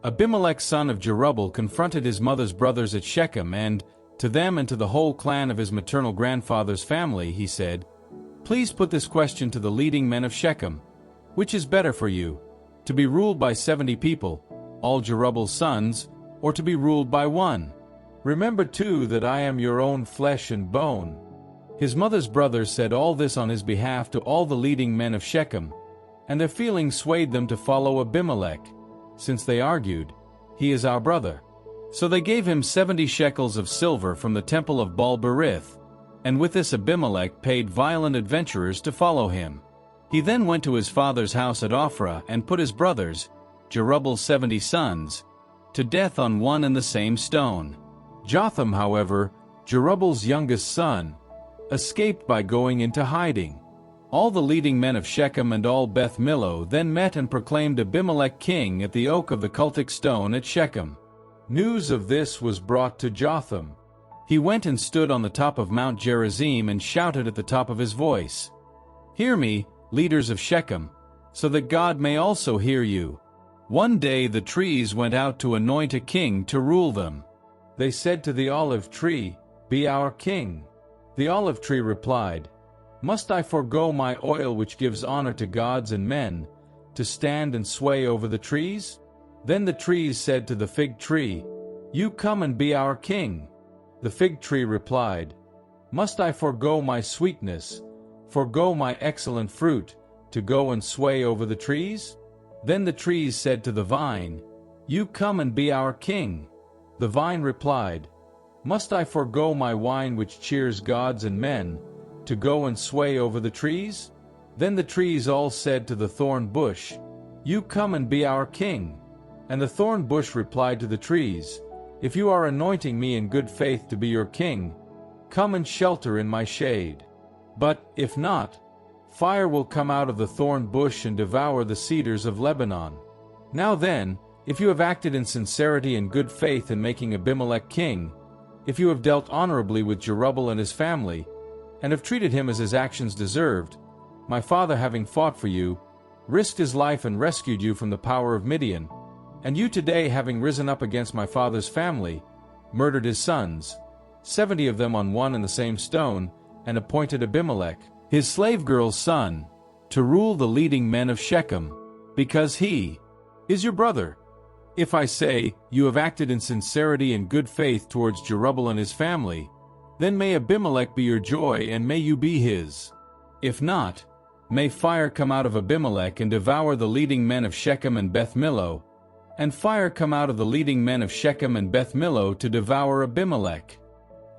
Speaker 1: Abimelech son of Jerubbaal confronted his mother's brothers at Shechem, and to them and to the whole clan of his maternal grandfather's family he said, "Please put this question to the leading men of Shechem. Which is better for you, to be ruled by 70 people, all Jerubbaal's sons, or to be ruled by one? Remember too that I am your own flesh and bone." His mother's brothers said all this on his behalf to all the leading men of Shechem, and their feelings swayed them to follow Abimelech, since they argued, "He is our brother." So they gave him 70 shekels of silver from the temple of Baal-berith, and with this Abimelech paid violent adventurers to follow him. He then went to his father's house at Ophrah and put his brothers, Jerubbaal's 70 sons, to death on one and the same stone. Jotham, however, Jerubbaal's youngest son, escaped by going into hiding. All the leading men of Shechem and all Beth Millo then met and proclaimed Abimelech king at the oak of the cultic stone at Shechem. News of this was brought to Jotham. He went and stood on the top of Mount Gerizim and shouted at the top of his voice, "Hear me, leaders of Shechem, so that God may also hear you." One day the trees went out to anoint a king to rule them. They said to the olive tree, "Be our king." The olive tree replied, "Must I forego my oil which gives honor to gods and men, to stand and sway over the trees?" Then the trees said to the fig tree, "You come and be our king." The fig tree replied, "Must I forego my sweetness, forego my excellent fruit, to go and sway over the trees?" Then the trees said to the vine, "You come and be our king." The vine replied, "Must I forego my wine which cheers gods and men, to go and sway over the trees?" Then the trees all said to the thorn bush, "You come and be our king." And the thorn bush replied to the trees, "If you are anointing me in good faith to be your king, come and shelter in my shade. But, if not, fire will come out of the thorn bush and devour the cedars of Lebanon. Now then, if you have acted in sincerity and good faith in making Abimelech king, if you have dealt honorably with Jerubbaal and his family, and have treated him as his actions deserved, my father having fought for you, risked his life and rescued you from the power of Midian, and you today having risen up against my father's family, murdered his sons, 70 of them on one and the same stone, and appointed Abimelech, his slave girl's son, to rule the leading men of Shechem, because he is your brother. If I say, you have acted in sincerity and good faith towards Jerubbaal and his family, then may Abimelech be your joy and may you be his. If not, may fire come out of Abimelech and devour the leading men of Shechem and Beth Millo, and fire come out of the leading men of Shechem and Beth Millo to devour Abimelech."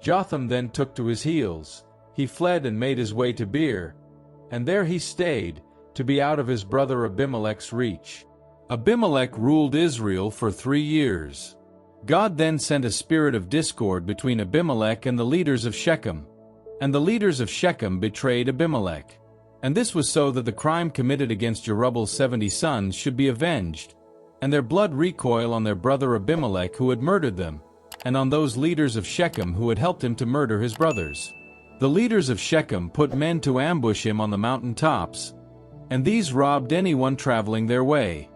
Speaker 1: Jotham then took to his heels. He fled and made his way to Beer, and there he stayed, to be out of his brother Abimelech's reach. Abimelech ruled Israel for 3 years. God then sent a spirit of discord between Abimelech and the leaders of Shechem, and the leaders of Shechem betrayed Abimelech. And this was so that the crime committed against Jerubbaal's 70 sons should be avenged, and their blood recoil on their brother Abimelech who had murdered them, and on those leaders of Shechem who had helped him to murder his brothers. The leaders of Shechem put men to ambush him on the mountain tops, and these robbed anyone traveling their way.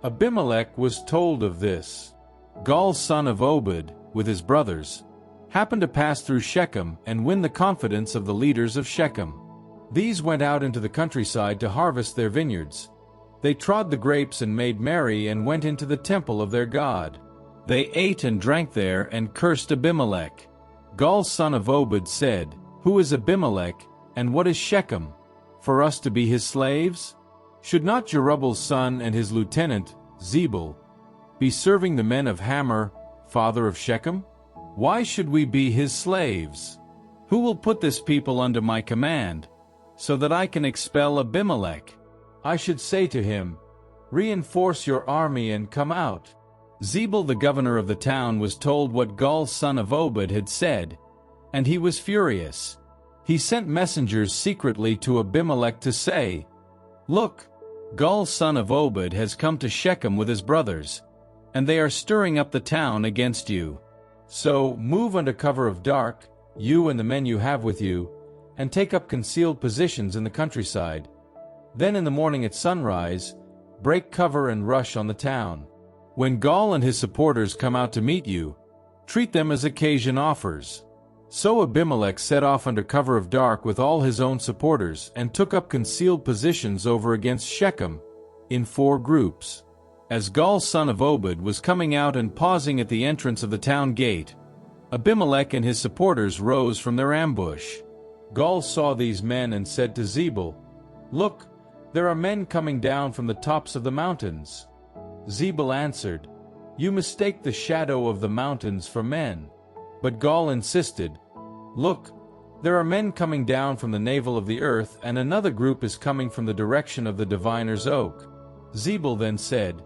Speaker 1: Abimelech was told of this. Gaal son of Obed, with his brothers, happened to pass through Shechem and win the confidence of the leaders of Shechem. These went out into the countryside to harvest their vineyards. They trod the grapes and made merry and went into the temple of their God. They ate and drank there and cursed Abimelech. Gaal son of Obed said, "Who is Abimelech, and what is Shechem, for us to be his slaves?" Should not Jerubbaal's son and his lieutenant, Zebul, be serving the men of Hamor, father of Shechem? Why should we be his slaves? Who will put this people under my command, so that I can expel Abimelech? I should say to him, reinforce your army and come out. Zebul the governor of the town was told what Gaal son of Obed had said, and he was furious. He sent messengers secretly to Abimelech to say, Look, Gaal son of Obed has come to Shechem with his brothers, and they are stirring up the town against you. So move under cover of dark, you and the men you have with you, and take up concealed positions in the countryside. Then in the morning at sunrise, break cover and rush on the town. When Gaal and his supporters come out to meet you, treat them as occasion offers. So Abimelech set off under cover of dark with all his own supporters and took up concealed positions over against Shechem, in 4 groups. As Gaal son of Obed was coming out and pausing at the entrance of the town gate, Abimelech and his supporters rose from their ambush. Gaal saw these men and said to Zebul, Look, there are men coming down from the tops of the mountains. Zebul answered, You mistake the shadow of the mountains for men. But Gaal insisted, Look, there are men coming down from the navel of the earth, and another group is coming from the direction of the diviner's oak. Zebul then said,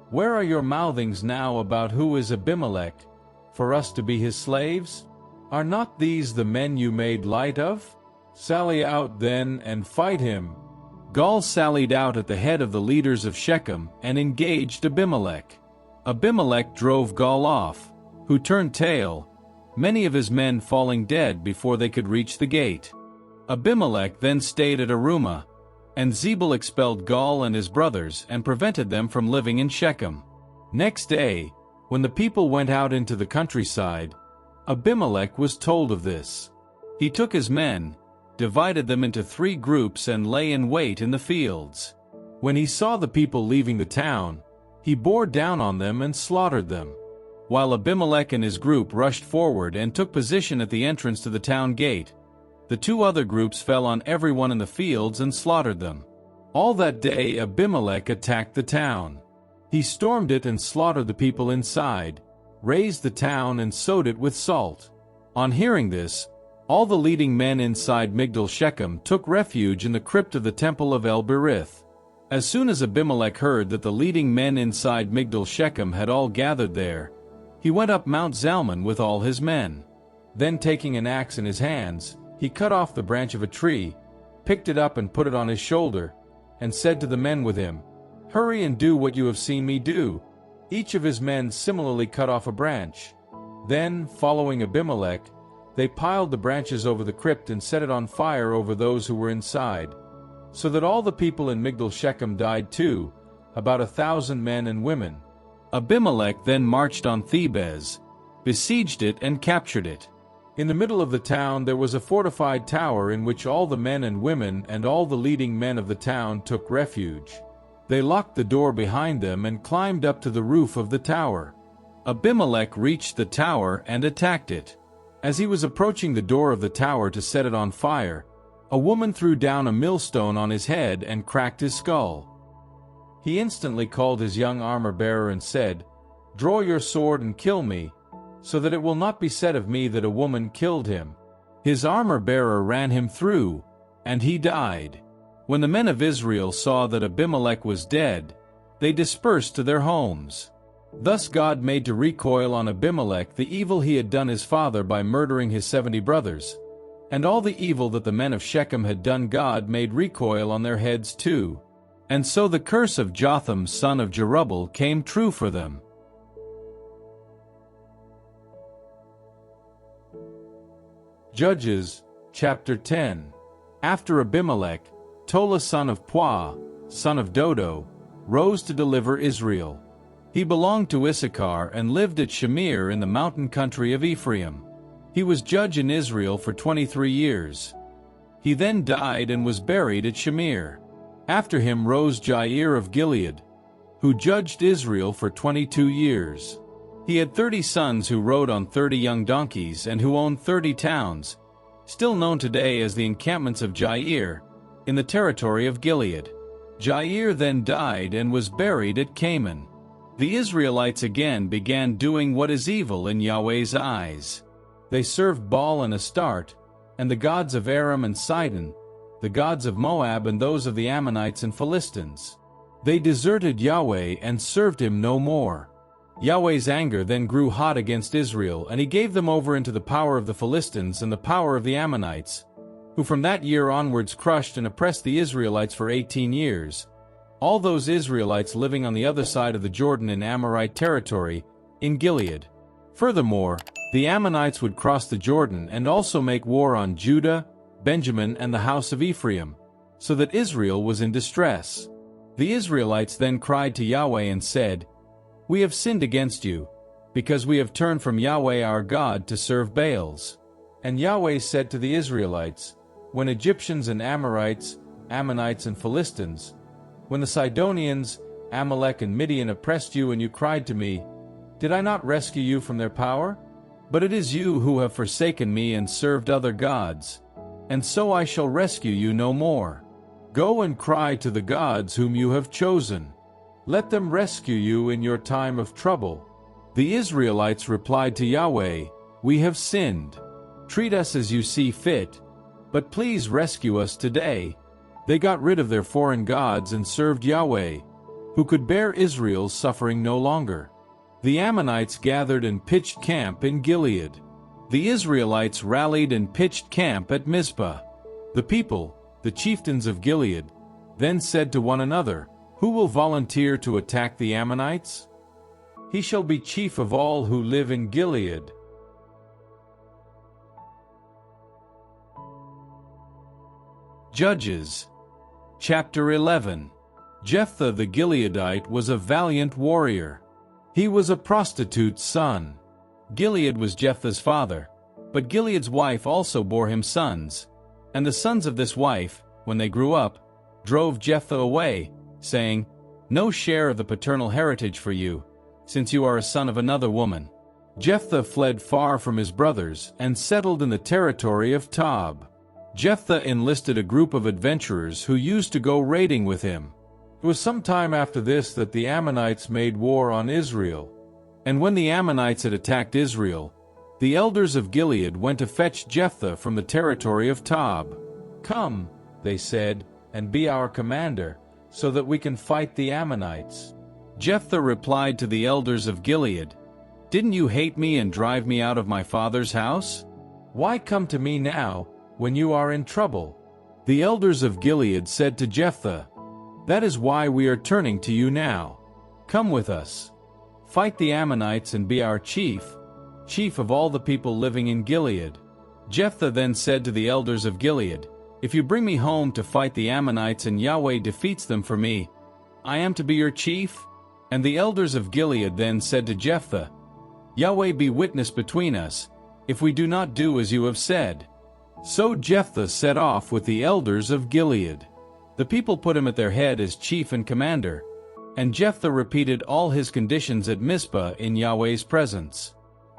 Speaker 1: Where are your mouthings now about who is Abimelech, for us to be his slaves? Are not these the men you made light of? Sally out then and fight him. Gaal sallied out at the head of the leaders of Shechem and engaged Abimelech. Abimelech drove Gaal off, who turned tail, many of his men falling dead before they could reach the gate. Abimelech then stayed at Arumah, and Zebul expelled Gaal and his brothers and prevented them from living in Shechem. Next day, when the people went out into the countryside, Abimelech was told of this. He took his men, divided them into 3 groups and lay in wait in the fields. When he saw the people leaving the town, he bore down on them and slaughtered them, while Abimelech and his group rushed forward and took position at the entrance to the town gate. The 2 other groups fell on everyone in the fields and slaughtered them. All that day Abimelech attacked the town. He stormed it and slaughtered the people inside, razed the town and sowed it with salt. On hearing this, all the leading men inside Migdal Shechem took refuge in the crypt of the temple of El-Berith. As soon as Abimelech heard that the leading men inside Migdal Shechem had all gathered there, he went up Mount Zalmon with all his men. Then taking an axe in his hands, he cut off the branch of a tree, picked it up and put it on his shoulder, and said to the men with him, Hurry and do what you have seen me do. Each of his men similarly cut off a branch. Then, following Abimelech, they piled the branches over the crypt and set it on fire over those who were inside, so that all the people in Migdal Shechem died too, about 1,000 men and women. Abimelech then marched on Thebez, besieged it and captured it. In the middle of the town there was a fortified tower in which all the men and women and all the leading men of the town took refuge. They locked the door behind them and climbed up to the roof of the tower. Abimelech reached the tower and attacked it. As he was approaching the door of the tower to set it on fire, a woman threw down a millstone on his head and cracked his skull. He instantly called his young armor-bearer and said, Draw your sword and kill me, so that it will not be said of me that a woman killed him. His armor-bearer ran him through, and he died. When the men of Israel saw that Abimelech was dead, they dispersed to their homes. Thus God made to recoil on Abimelech the evil he had done his father by murdering his 70 brothers. And all the evil that the men of Shechem had done God made recoil on their heads too. And so the curse of Jotham son of Jerubbaal came true for them. Judges, chapter 10. After Abimelech, Tola son of Puah, son of Dodo, rose to deliver Israel. He belonged to Issachar and lived at Shamir in the mountain country of Ephraim. He was judge in Israel for 23 years. He then died and was buried at Shamir. After him rose Jair of Gilead, who judged Israel for 22 years. He had 30 sons who rode on 30 young donkeys and who owned 30 towns, still known today as the encampments of Jair, in the territory of Gilead. Jair then died and was buried at Canaan. The Israelites again began doing what is evil in Yahweh's eyes. They served Baal and Astarte, and the gods of Aram and Sidon, the gods of Moab and those of the Ammonites and Philistines. They deserted Yahweh and served him no more. Yahweh's anger then grew hot against Israel, and he gave them over into the power of the Philistines and the power of the Ammonites, who from that year onwards crushed and oppressed the Israelites for 18 years. All those Israelites living on the other side of the Jordan in Amorite territory, in Gilead. Furthermore, the Ammonites would cross the Jordan and also make war on Judah, Benjamin, and the house of Ephraim, so that Israel was in distress. The Israelites then cried to Yahweh and said, "We have sinned against you, because we have turned from Yahweh our God to serve Baals." And Yahweh said to the Israelites, "When Egyptians and Amorites, Ammonites and Philistines, when the Sidonians, Amalek and Midian oppressed you and you cried to me, did I not rescue you from their power? But it is you who have forsaken me and served other gods, and so I shall rescue you no more. Go and cry to the gods whom you have chosen. Let them rescue you in your time of trouble." The Israelites replied to Yahweh, "We have sinned. Treat us as you see fit, but please rescue us today." They got rid of their foreign gods and served Yahweh, who could bear Israel's suffering no longer. The Ammonites gathered and pitched camp in Gilead. The Israelites rallied and pitched camp at Mizpah. The people, the chieftains of Gilead, then said to one another, "Who will volunteer to attack the Ammonites? He shall be chief of all who live in Gilead." Judges Chapter 11. Jephthah the Gileadite was a valiant warrior. He was a prostitute's son. Gilead was Jephthah's father, but Gilead's wife also bore him sons. And the sons of this wife, when they grew up, drove Jephthah away, saying, "No share of the paternal heritage for you, since you are a son of another woman." Jephthah fled far from his brothers and settled in the territory of Tob. Jephthah enlisted a group of adventurers who used to go raiding with him. It was some time after this that the Ammonites made war on Israel. And when the Ammonites had attacked Israel, the elders of Gilead went to fetch Jephthah from the territory of Tob. "Come," they said, "and be our commander, so that we can fight the Ammonites." Jephthah replied to the elders of Gilead, "Didn't you hate me and drive me out of my father's house? Why come to me now, when you are in trouble?" The elders of Gilead said to Jephthah, "That is why we are turning to you now. Come with us. Fight the Ammonites and be our chief of all the people living in Gilead." Jephthah then said to the elders of Gilead, "If you bring me home to fight the Ammonites and Yahweh defeats them for me, I am to be your chief?" And the elders of Gilead then said to Jephthah, "Yahweh be witness between us, if we do not do as you have said." So Jephthah set off with the elders of Gilead. The people put him at their head as chief and commander, and Jephthah repeated all his conditions at Mizpah in Yahweh's presence.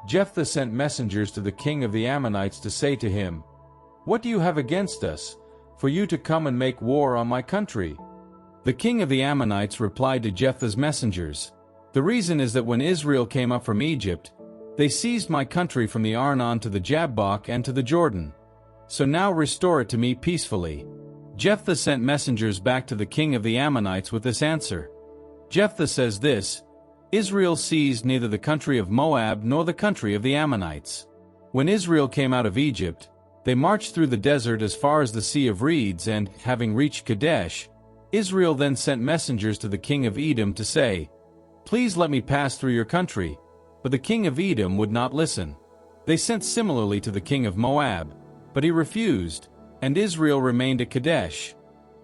Speaker 1: Jephthah sent messengers to the king of the Ammonites to say to him, "What do you have against us, for you to come and make war on my country?" The king of the Ammonites replied to Jephthah's messengers, "The reason is that when Israel came up from Egypt, they seized my country from the Arnon to the Jabbok and to the Jordan. So now restore it to me peacefully." Jephthah sent messengers back to the king of the Ammonites with this answer. Jephthah says this, "Israel seized neither the country of Moab nor the country of the Ammonites. When Israel came out of Egypt, they marched through the desert as far as the Sea of Reeds, and, having reached Kadesh, Israel then sent messengers to the king of Edom to say, 'Please let me pass through your country.' But the king of Edom would not listen. They sent similarly to the king of Moab, but he refused, and Israel remained at Kadesh.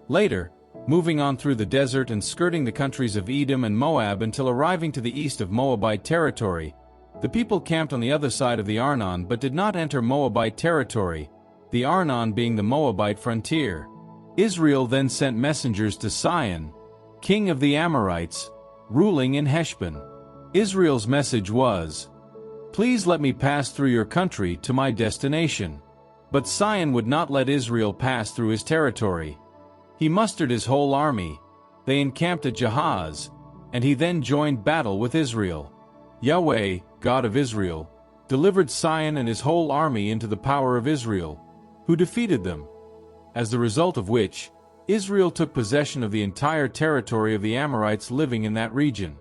Speaker 1: Later, moving on through the desert and skirting the countries of Edom and Moab until arriving to the east of Moabite territory, the people camped on the other side of the Arnon but did not enter Moabite territory, the Arnon being the Moabite frontier. Israel then sent messengers to Sihon, king of the Amorites, ruling in Heshbon. Israel's message was, "Please let me pass through your country to my destination." But Sihon would not let Israel pass through his territory. He mustered his whole army, they encamped at Jahaz, and he then joined battle with Israel. Yahweh, God of Israel, delivered Sihon and his whole army into the power of Israel, who defeated them. As the result of which, Israel took possession of the entire territory of the Amorites living in that region.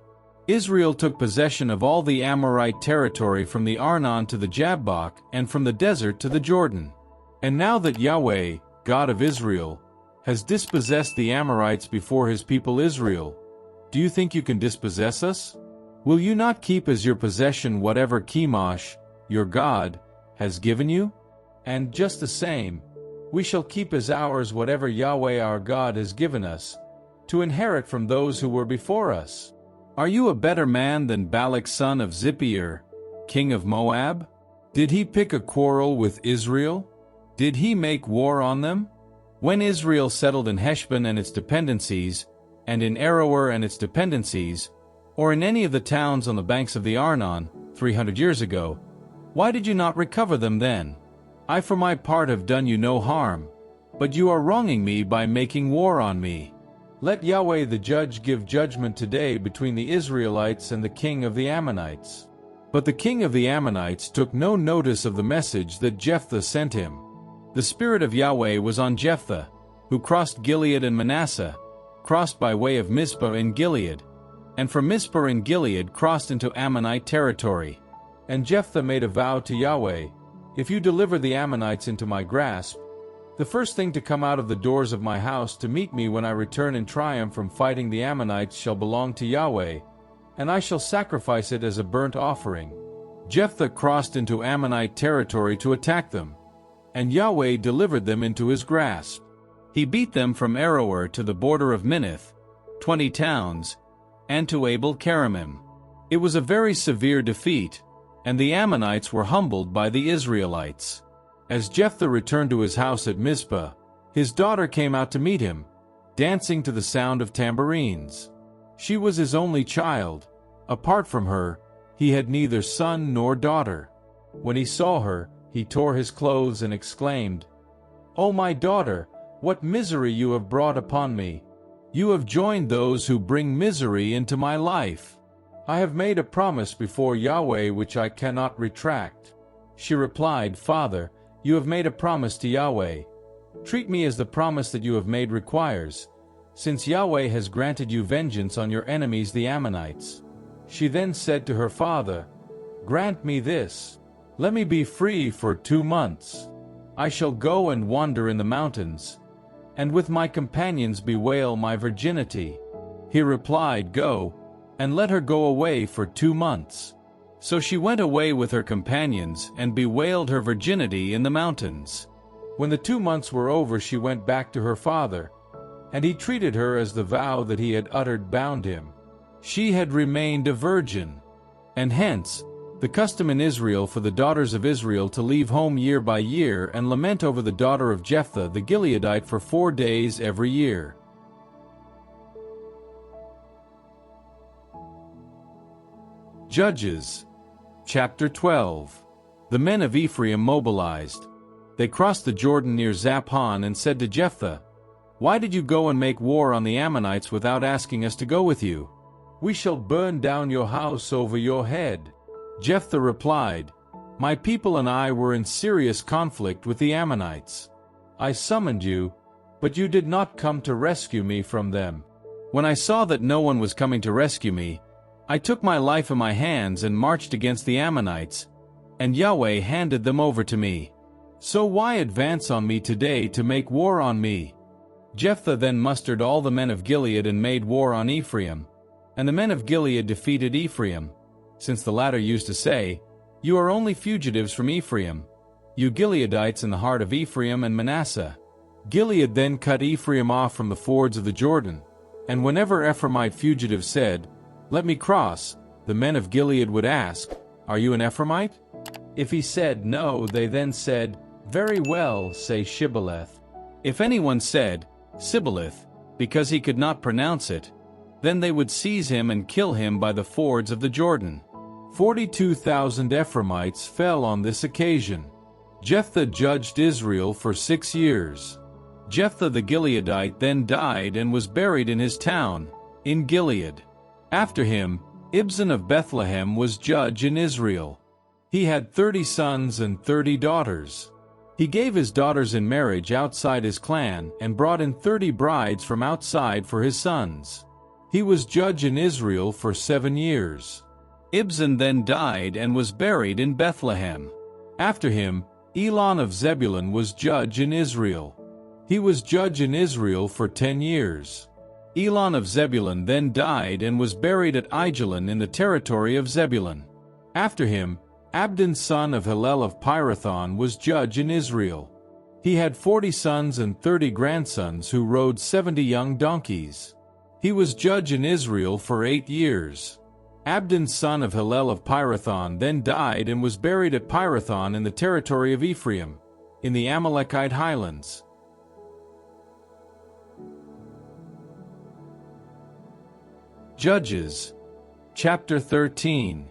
Speaker 1: Israel took possession of all the Amorite territory from the Arnon to the Jabbok and from the desert to the Jordan. And now that Yahweh, God of Israel, has dispossessed the Amorites before his people Israel, do you think you can dispossess us? Will you not keep as your possession whatever Chemosh, your God, has given you? And just the same, we shall keep as ours whatever Yahweh our God has given us, to inherit from those who were before us. Are you a better man than Balak son of Zippeir, king of Moab? Did he pick a quarrel with Israel? Did he make war on them? When Israel settled in Heshbon and its dependencies, and in Aroer and its dependencies, or in any of the towns on the banks of the Arnon, 300 years ago, why did you not recover them then? I for my part have done you no harm, but you are wronging me by making war on me. Let Yahweh the judge give judgment today between the Israelites and the king of the Ammonites. But the king of the Ammonites took no notice of the message that Jephthah sent him. The spirit of Yahweh was on Jephthah, who crossed Gilead and Manasseh, crossed by way of Mizpah in Gilead, and from Mizpah in Gilead crossed into Ammonite territory. And Jephthah made a vow to Yahweh, if you deliver the Ammonites into my grasp, the first thing to come out of the doors of my house to meet me when I return in triumph from fighting the Ammonites shall belong to Yahweh, and I shall sacrifice it as a burnt offering. Jephthah crossed into Ammonite territory to attack them, and Yahweh delivered them into his grasp. He beat them from Aroer to the border of Minnith, 20 towns, and to Abel-keramim. It was a very severe defeat, and the Ammonites were humbled by the Israelites. As Jephthah returned to his house at Mizpah, his daughter came out to meet him, dancing to the sound of tambourines. She was his only child. Apart from her, he had neither son nor daughter. When he saw her, he tore his clothes and exclaimed, "O my daughter, what misery you have brought upon me! You have joined those who bring misery into my life. I have made a promise before Yahweh which I cannot retract." She replied, "Father, you have made a promise to Yahweh. Treat me as the promise that you have made requires, since Yahweh has granted you vengeance on your enemies the Ammonites." She then said to her father, "Grant me this. Let me be free for 2 months. I shall go and wander in the mountains, and with my companions bewail my virginity." He replied, "Go, and let her go away for 2 months." So she went away with her companions and bewailed her virginity in the mountains. When the 2 months were over, she went back to her father, and he treated her as the vow that he had uttered bound him. She had remained a virgin, and hence the custom in Israel for the daughters of Israel to leave home year by year and lament over the daughter of Jephthah the Gileadite for 4 days every year. Judges Chapter 12. The men of Ephraim mobilized. They crossed the Jordan near Zaphon and said to Jephthah, "Why did you go and make war on the Ammonites without asking us to go with you? We shall burn down your house over your head." Jephthah replied, "My people and I were in serious conflict with the Ammonites. I summoned you, but you did not come to rescue me from them. When I saw that no one was coming to rescue me, I took my life in my hands and marched against the Ammonites, and Yahweh handed them over to me. So why advance on me today to make war on me?" Jephthah then mustered all the men of Gilead and made war on Ephraim, and the men of Gilead defeated Ephraim, since the latter used to say, "You are only fugitives from Ephraim, you Gileadites in the heart of Ephraim and Manasseh." Gilead then cut Ephraim off from the fords of the Jordan, and whenever Ephraimite fugitives said, "Let me cross," the men of Gilead would ask, "Are you an Ephraimite?" If he said no, they then said, "Very well, say Shibboleth." If anyone said, "Sibboleth," because he could not pronounce it, then they would seize him and kill him by the fords of the Jordan. 42,000 Ephraimites fell on this occasion. Jephthah judged Israel for 6 years. Jephthah the Gileadite then died and was buried in his town, in Gilead. After him, Ibzan of Bethlehem was judge in Israel. He had 30 sons and 30 daughters. He gave his daughters in marriage outside his clan and brought in 30 brides from outside for his sons. He was judge in Israel for 7 years. Ibzan then died and was buried in Bethlehem. After him, Elon of Zebulun was judge in Israel. He was judge in Israel for 10 years. Elon of Zebulun then died and was buried at Aijalon in the territory of Zebulun. After him, Abdon son of Hillel of Pirathon was judge in Israel. He had 40 sons and 30 grandsons who rode 70 young donkeys. He was judge in Israel for 8 years. Abdon son of Hillel of Pirathon then died and was buried at Pirathon in the territory of Ephraim, in the Amalekite highlands. Judges, chapter 13.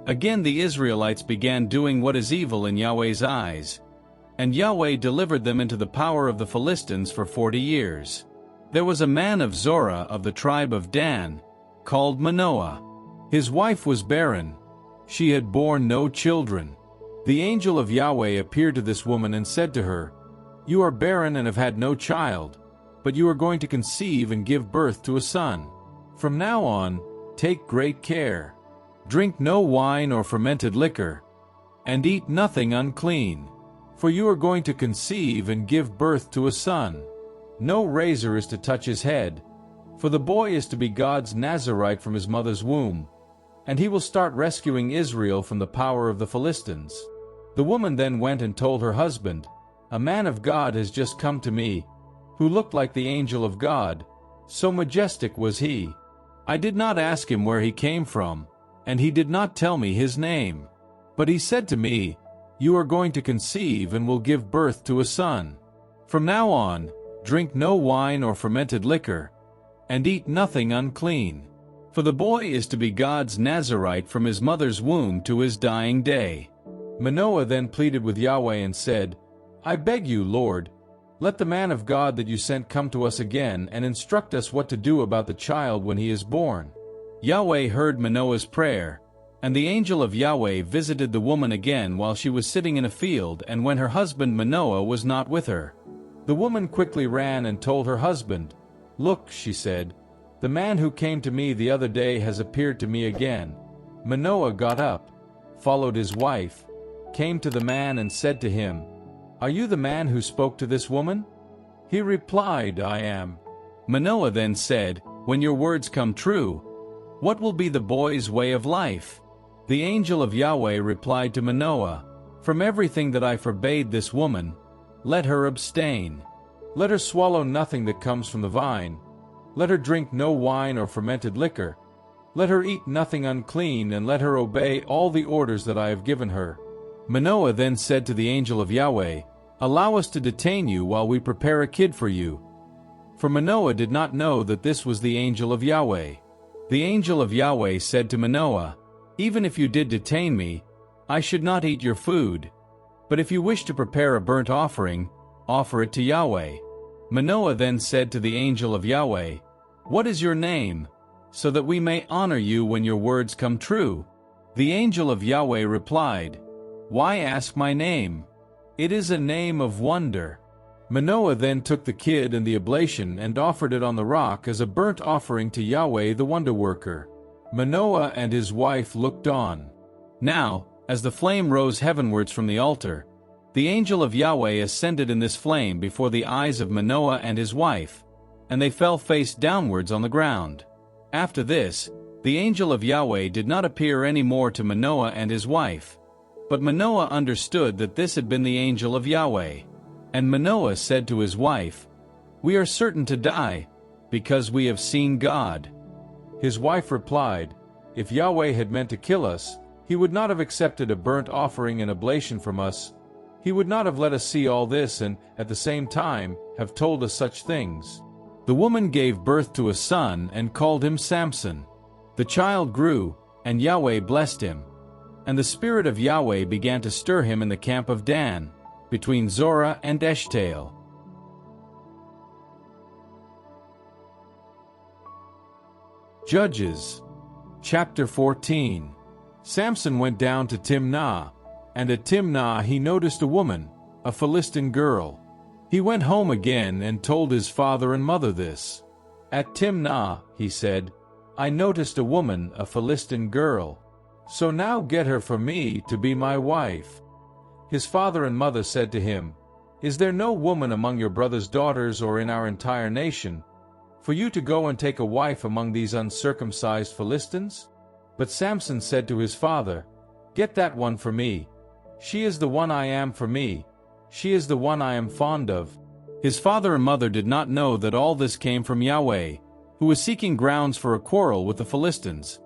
Speaker 1: Again the Israelites began doing what is evil in Yahweh's eyes, and Yahweh delivered them into the power of the Philistines for 40 years. There was a man of Zorah of the tribe of Dan, called Manoah. His wife was barren. She had borne no children. The angel of Yahweh appeared to this woman and said to her, "You are barren and have had no child, but you are going to conceive and give birth to a son. From now on, take great care. Drink no wine or fermented liquor, and eat nothing unclean, for you are going to conceive and give birth to a son. No razor is to touch his head, for the boy is to be God's Nazarite from his mother's womb, and he will start rescuing Israel from the power of the Philistines." The woman then went and told her husband, "A man of God has just come to me, who looked like the angel of God, so majestic was he. I did not ask him where he came from, and he did not tell me his name. But he said to me, 'You are going to conceive and will give birth to a son. From now on, drink no wine or fermented liquor, and eat nothing unclean, for the boy is to be God's Nazarite from his mother's womb to his dying day.'" Manoah then pleaded with Yahweh and said, "I beg you, Lord, let the man of God that you sent come to us again and instruct us what to do about the child when he is born." Yahweh heard Manoah's prayer, and the angel of Yahweh visited the woman again while she was sitting in a field and when her husband Manoah was not with her. The woman quickly ran and told her husband. "Look," she said, "the man who came to me the other day has appeared to me again." Manoah got up, followed his wife, came to the man and said to him, "Are you the man who spoke to this woman?" He replied, "I am." Manoah then said, "When your words come true, what will be the boy's way of life?" The angel of Yahweh replied to Manoah, "From everything that I forbade this woman, let her abstain. Let her swallow nothing that comes from the vine. Let her drink no wine or fermented liquor. Let her eat nothing unclean, and let her obey all the orders that I have given her." Manoah then said to the angel of Yahweh, "Allow us to detain you while we prepare a kid for you." For Manoah did not know that this was the angel of Yahweh. The angel of Yahweh said to Manoah, "Even if you did detain me, I should not eat your food. But if you wish to prepare a burnt offering, offer it to Yahweh." Manoah then said to the angel of Yahweh, "What is your name, so that we may honor you when your words come true?" The angel of Yahweh replied, "Why ask my name? It is a name of wonder." Manoah then took the kid and the oblation and offered it on the rock as a burnt offering to Yahweh the wonder-worker. Manoah and his wife looked on. Now, as the flame rose heavenwards from the altar, the angel of Yahweh ascended in this flame before the eyes of Manoah and his wife, and they fell face downwards on the ground. After this, the angel of Yahweh did not appear any more to Manoah and his wife. But Manoah understood that this had been the angel of Yahweh. And Manoah said to his wife, "We are certain to die, because we have seen God." His wife replied, "If Yahweh had meant to kill us, he would not have accepted a burnt offering and oblation from us. He would not have let us see all this and, at the same time, have told us such things." The woman gave birth to a son and called him Samson. The child grew, and Yahweh blessed him. And the Spirit of Yahweh began to stir him in the camp of Dan, between Zorah and Eshtaol. Judges. Chapter 14. Samson went down to Timnah, and at Timnah he noticed a woman, a Philistine girl. He went home again and told his father and mother this. At Timnah, he said, I noticed a woman, a Philistine girl. So now get her for me to be my wife. His father and mother said to him, Is there no woman among your brother's daughters or in our entire nation, for you to go and take a wife among these uncircumcised Philistines? But Samson said to his father, Get that one for me. She is the one I am for me. She is the one I am fond of. His father and mother did not know that all this came from Yahweh, who was seeking grounds for a quarrel with the Philistines,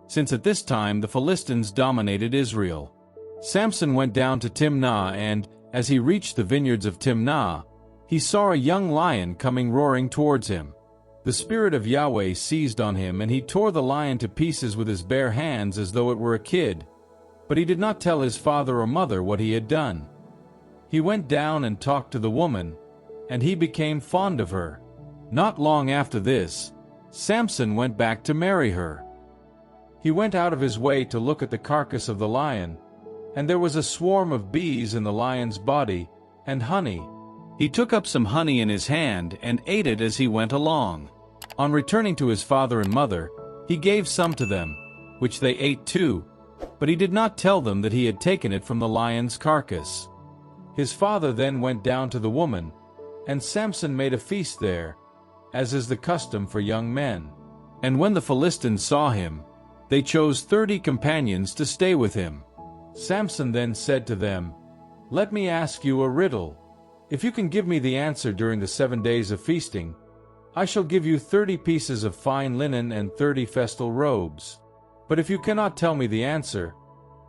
Speaker 1: since at this time the Philistines dominated Israel. Samson went down to Timnah, and, as he reached the vineyards of Timnah, he saw a young lion coming roaring towards him. The Spirit of Yahweh seized on him, and he tore the lion to pieces with his bare hands as though it were a kid. But he did not tell his father or mother what he had done. He went down and talked to the woman, and he became fond of her. Not long after this, Samson went back to marry her. He went out of his way to look at the carcass of the lion, and there was a swarm of bees in the lion's body, and honey. He took up some honey in his hand and ate it as he went along. On returning to his father and mother, he gave some to them, which they ate too, but he did not tell them that he had taken it from the lion's carcass. His father then went down to the woman, and Samson made a feast there, as is the custom for young men. And when the Philistines saw him, they chose 30 companions to stay with him. Samson then said to them, Let me ask you a riddle. If you can give me the answer during the 7 days of feasting, I shall give you 30 pieces of fine linen and 30 festal robes. But if you cannot tell me the answer,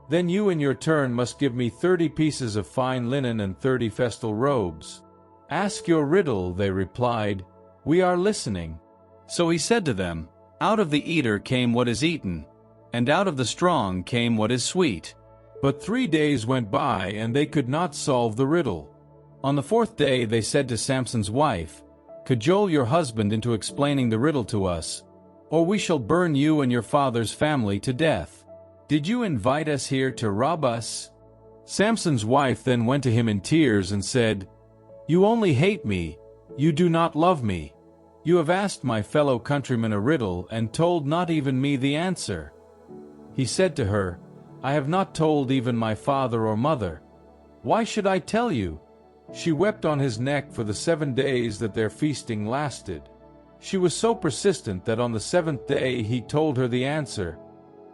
Speaker 1: then you in your turn must give me 30 pieces of fine linen and 30 festal robes. Ask your riddle, they replied. We are listening. So he said to them, Out of the eater came what is eaten, and out of the strong came what is sweet. But 3 days went by, and they could not solve the riddle. On the 4th day they said to Samson's wife, Cajole your husband into explaining the riddle to us, or we shall burn you and your father's family to death. Did you invite us here to rob us? Samson's wife then went to him in tears and said, You only hate me, you do not love me. You have asked my fellow countrymen a riddle and told not even me the answer. He said to her, I have not told even my father or mother. Why should I tell you? She wept on his neck for the 7 days that their feasting lasted. She was so persistent that on the 7th day he told her the answer,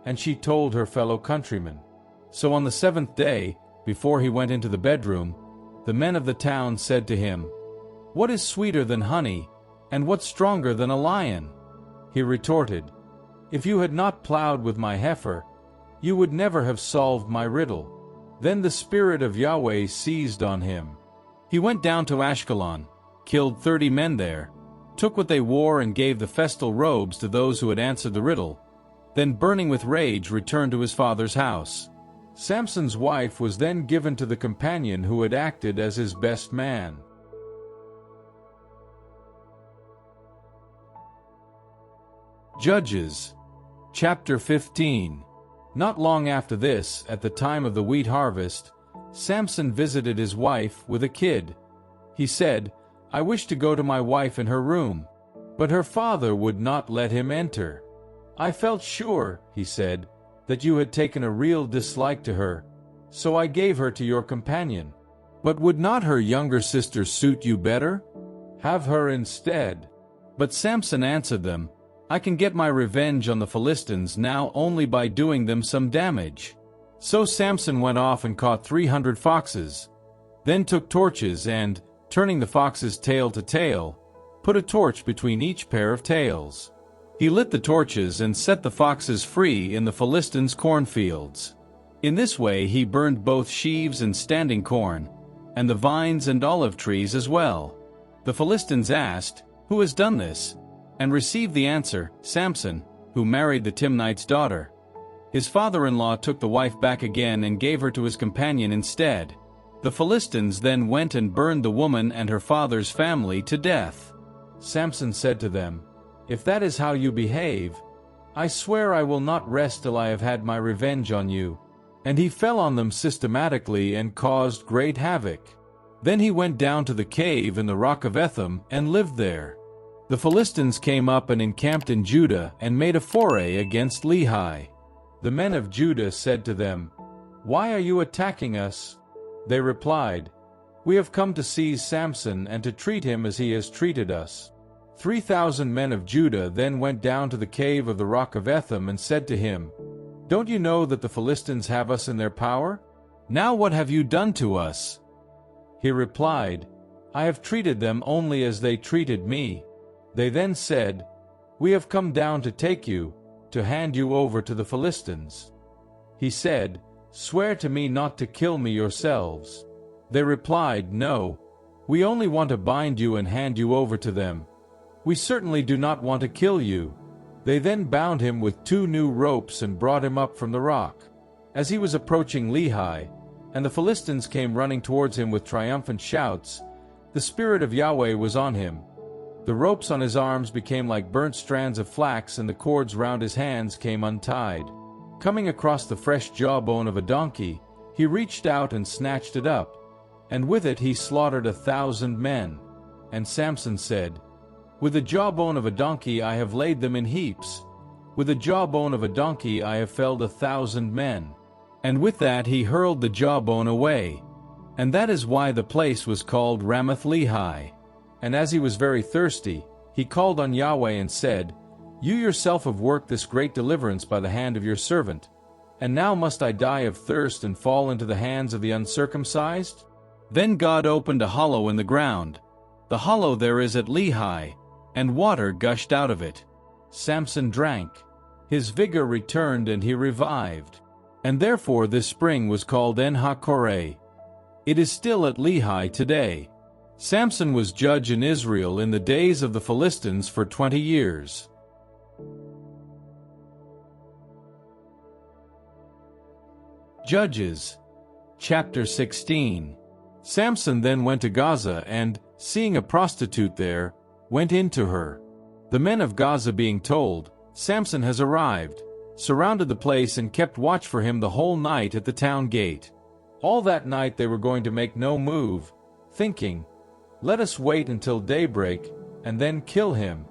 Speaker 1: and she told her fellow countrymen. So on the 7th day, before he went into the bedroom, the men of the town said to him, What is sweeter than honey, and what stronger than a lion? He retorted, If you had not plowed with my heifer, you would never have solved my riddle. Then the Spirit of Yahweh seized on him. He went down to Ashkelon, killed 30 men there, took what they wore and gave the festal robes to those who had answered the riddle, then burning with rage returned to his father's house. Samson's wife was then given to the companion who had acted as his best man. Judges. Chapter 15. Not long after this, at the time of the wheat harvest, Samson visited his wife with a kid. He said, I wish to go to my wife in her room, but her father would not let him enter. I felt sure, he said, that you had taken a real dislike to her, so I gave her to your companion. But would not her younger sister suit you better? Have her instead. But Samson answered them, I can get my revenge on the Philistines now only by doing them some damage. So Samson went off and caught 300 foxes, then took torches and, turning the foxes tail to tail, put a torch between each pair of tails. He lit the torches and set the foxes free in the Philistines' cornfields. In this way he burned both sheaves and standing corn, and the vines and olive trees as well. The Philistines asked, Who has done this? And received the answer, Samson, who married the Timnite's daughter. His father-in-law took the wife back again and gave her to his companion instead. The Philistines then went and burned the woman and her father's family to death. Samson said to them, If that is how you behave, I swear I will not rest till I have had my revenge on you." And he fell on them systematically and caused great havoc. Then he went down to the cave in the rock of Etham and lived there. The Philistines came up and encamped in Judah and made a foray against Lehi. The men of Judah said to them, "Why are you attacking us?" They replied, "We have come to seize Samson and to treat him as he has treated us." 3,000 men of Judah then went down to the cave of the rock of Etham and said to him, "Don't you know that the Philistines have us in their power? Now what have you done to us?" He replied, "I have treated them only as they treated me." They then said, "We have come down to take you, to hand you over to the Philistines." He said, "Swear to me not to kill me yourselves." They replied, "No, we only want to bind you and hand you over to them. We certainly do not want to kill you." They then bound him with 2 new ropes and brought him up from the rock. As he was approaching Lehi, and the Philistines came running towards him with triumphant shouts, the Spirit of Yahweh was on him. The ropes on his arms became like burnt strands of flax, and the cords round his hands came untied. Coming across the fresh jawbone of a donkey, he reached out and snatched it up, and with it he slaughtered 1,000 men. And Samson said, "With the jawbone of a donkey I have laid them in heaps. With the jawbone of a donkey I have felled 1,000 men." And with that he hurled the jawbone away. And that is why the place was called Ramath Lehi. And as he was very thirsty, he called on Yahweh and said, "You yourself have worked this great deliverance by the hand of your servant. And now must I die of thirst and fall into the hands of the uncircumcised?" Then God opened a hollow in the ground. The hollow there is at Lehi, and water gushed out of it. Samson drank. His vigor returned and he revived. And therefore this spring was called En-ha-Koreh. It is still at Lehi today. Samson was judge in Israel in the days of the Philistines for 20 years. Judges, chapter 16. Samson then went to Gaza and, seeing a prostitute there, went in to her. The men of Gaza being told, "Samson has arrived," surrounded the place and kept watch for him the whole night at the town gate. All that night they were going to make no move, thinking, "Let us wait until daybreak, and then kill him."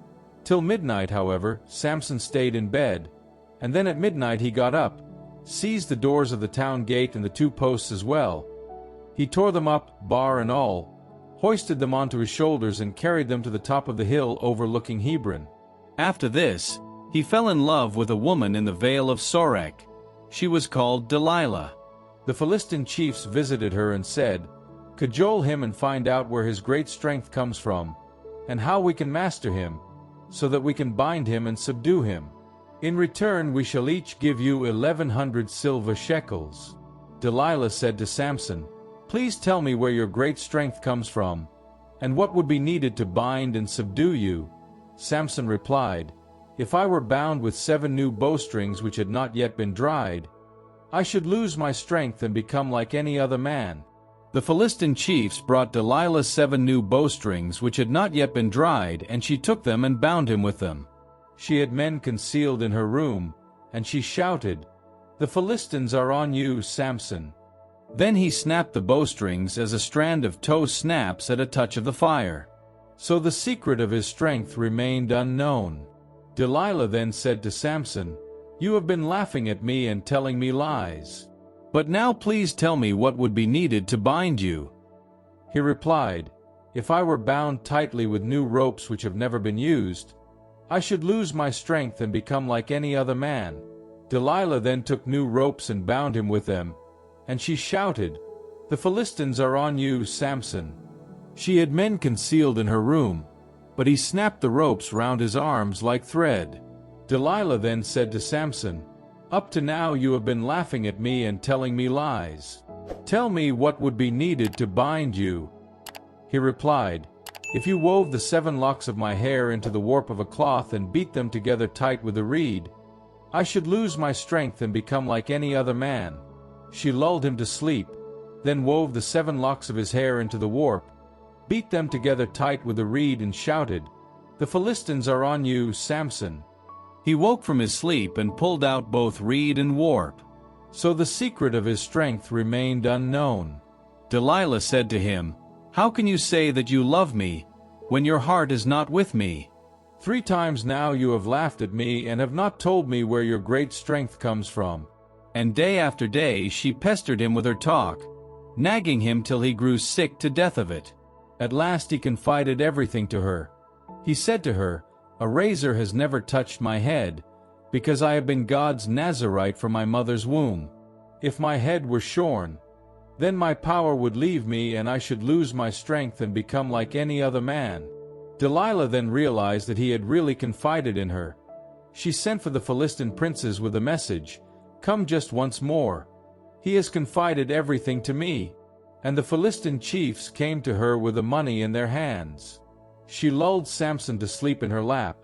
Speaker 1: Till midnight, however, Samson stayed in bed, and then at midnight he got up, seized the doors of the town gate and the 2 posts as well. He tore them up, bar and all, hoisted them onto his shoulders and carried them to the top of the hill overlooking Hebron. After this, he fell in love with a woman in the vale of Sorek. She was called Delilah. The Philistine chiefs visited her and said, "Cajole him and find out where his great strength comes from, and how we can master him, so that we can bind him and subdue him. In return we shall each give you 1,100 silver shekels." Delilah said to Samson, "Please tell me where your great strength comes from, and what would be needed to bind and subdue you." Samson replied, "If I were bound with 7 new bowstrings which had not yet been dried, I should lose my strength and become like any other man." The Philistine chiefs brought Delilah 7 new bowstrings which had not yet been dried, and she took them and bound him with them. She had men concealed in her room, and she shouted, "The Philistines are on you, Samson." Then he snapped the bowstrings as a strand of tow snaps at a touch of the fire. So the secret of his strength remained unknown. Delilah then said to Samson, "You have been laughing at me and telling me lies. But now please tell me what would be needed to bind you." He replied, "If I were bound tightly with new ropes which have never been used, I should lose my strength and become like any other man." Delilah then took new ropes and bound him with them, and she shouted, "The Philistines are on you, Samson." She had men concealed in her room, but he snapped the ropes round his arms like thread. Delilah then said to Samson, "Up to now you have been laughing at me and telling me lies. Tell me what would be needed to bind you." He replied, "If you wove the 7 locks of my hair into the warp of a cloth and beat them together tight with a reed, I should lose my strength and become like any other man." She lulled him to sleep, then wove the 7 locks of his hair into the warp, beat them together tight with a reed and shouted, "The Philistines are on you, Samson." He woke from his sleep and pulled out both reed and warp. So the secret of his strength remained unknown. Delilah said to him, "How can you say that you love me, when your heart is not with me? 3 times now you have laughed at me and have not told me where your great strength comes from." And day after day she pestered him with her talk, nagging him till he grew sick to death of it. At last he confided everything to her. He said to her, "A razor has never touched my head, because I have been God's Nazarite from my mother's womb. If my head were shorn, then my power would leave me and I should lose my strength and become like any other man." Delilah then realized that he had really confided in her. She sent for the Philistine princes with a message, "Come just once more. He has confided everything to me." And the Philistine chiefs came to her with the money in their hands. She lulled Samson to sleep in her lap,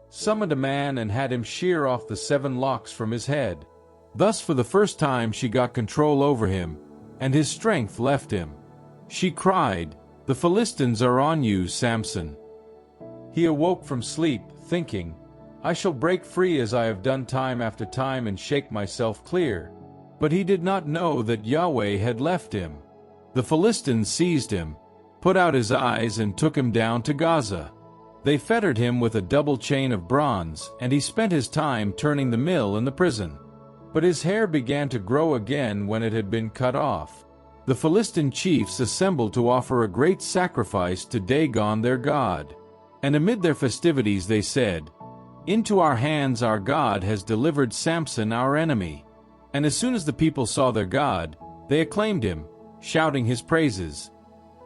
Speaker 1: summoned a man and had him shear off the 7 locks from his head. Thus for the first time she got control over him, and his strength left him. She cried, "The Philistines are on you, Samson." He awoke from sleep, thinking, "I shall break free as I have done time after time and shake myself clear." But he did not know that Yahweh had left him. The Philistines seized him, put out his eyes and took him down to Gaza. They fettered him with a double chain of bronze, and he spent his time turning the mill in the prison. But his hair began to grow again when it had been cut off. The Philistine chiefs assembled to offer a great sacrifice to Dagon their god. And amid their festivities they said, "Into our hands our God has delivered Samson our enemy." And as soon as the people saw their God, they acclaimed him, shouting his praises.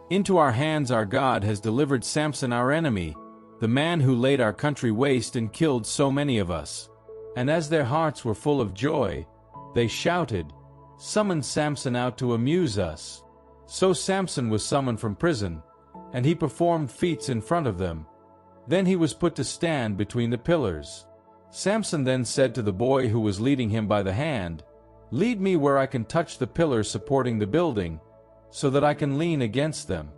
Speaker 1: "Into our hands our God has delivered Samson our enemy, the man who laid our country waste and killed so many of us." And as their hearts were full of joy, they shouted, "Summon Samson out to amuse us." So Samson was summoned from prison, and he performed feats in front of them. Then he was put to stand between the pillars. Samson then said to the boy who was leading him by the hand, "Lead me where I can touch the pillars supporting the building, so that I can lean against them."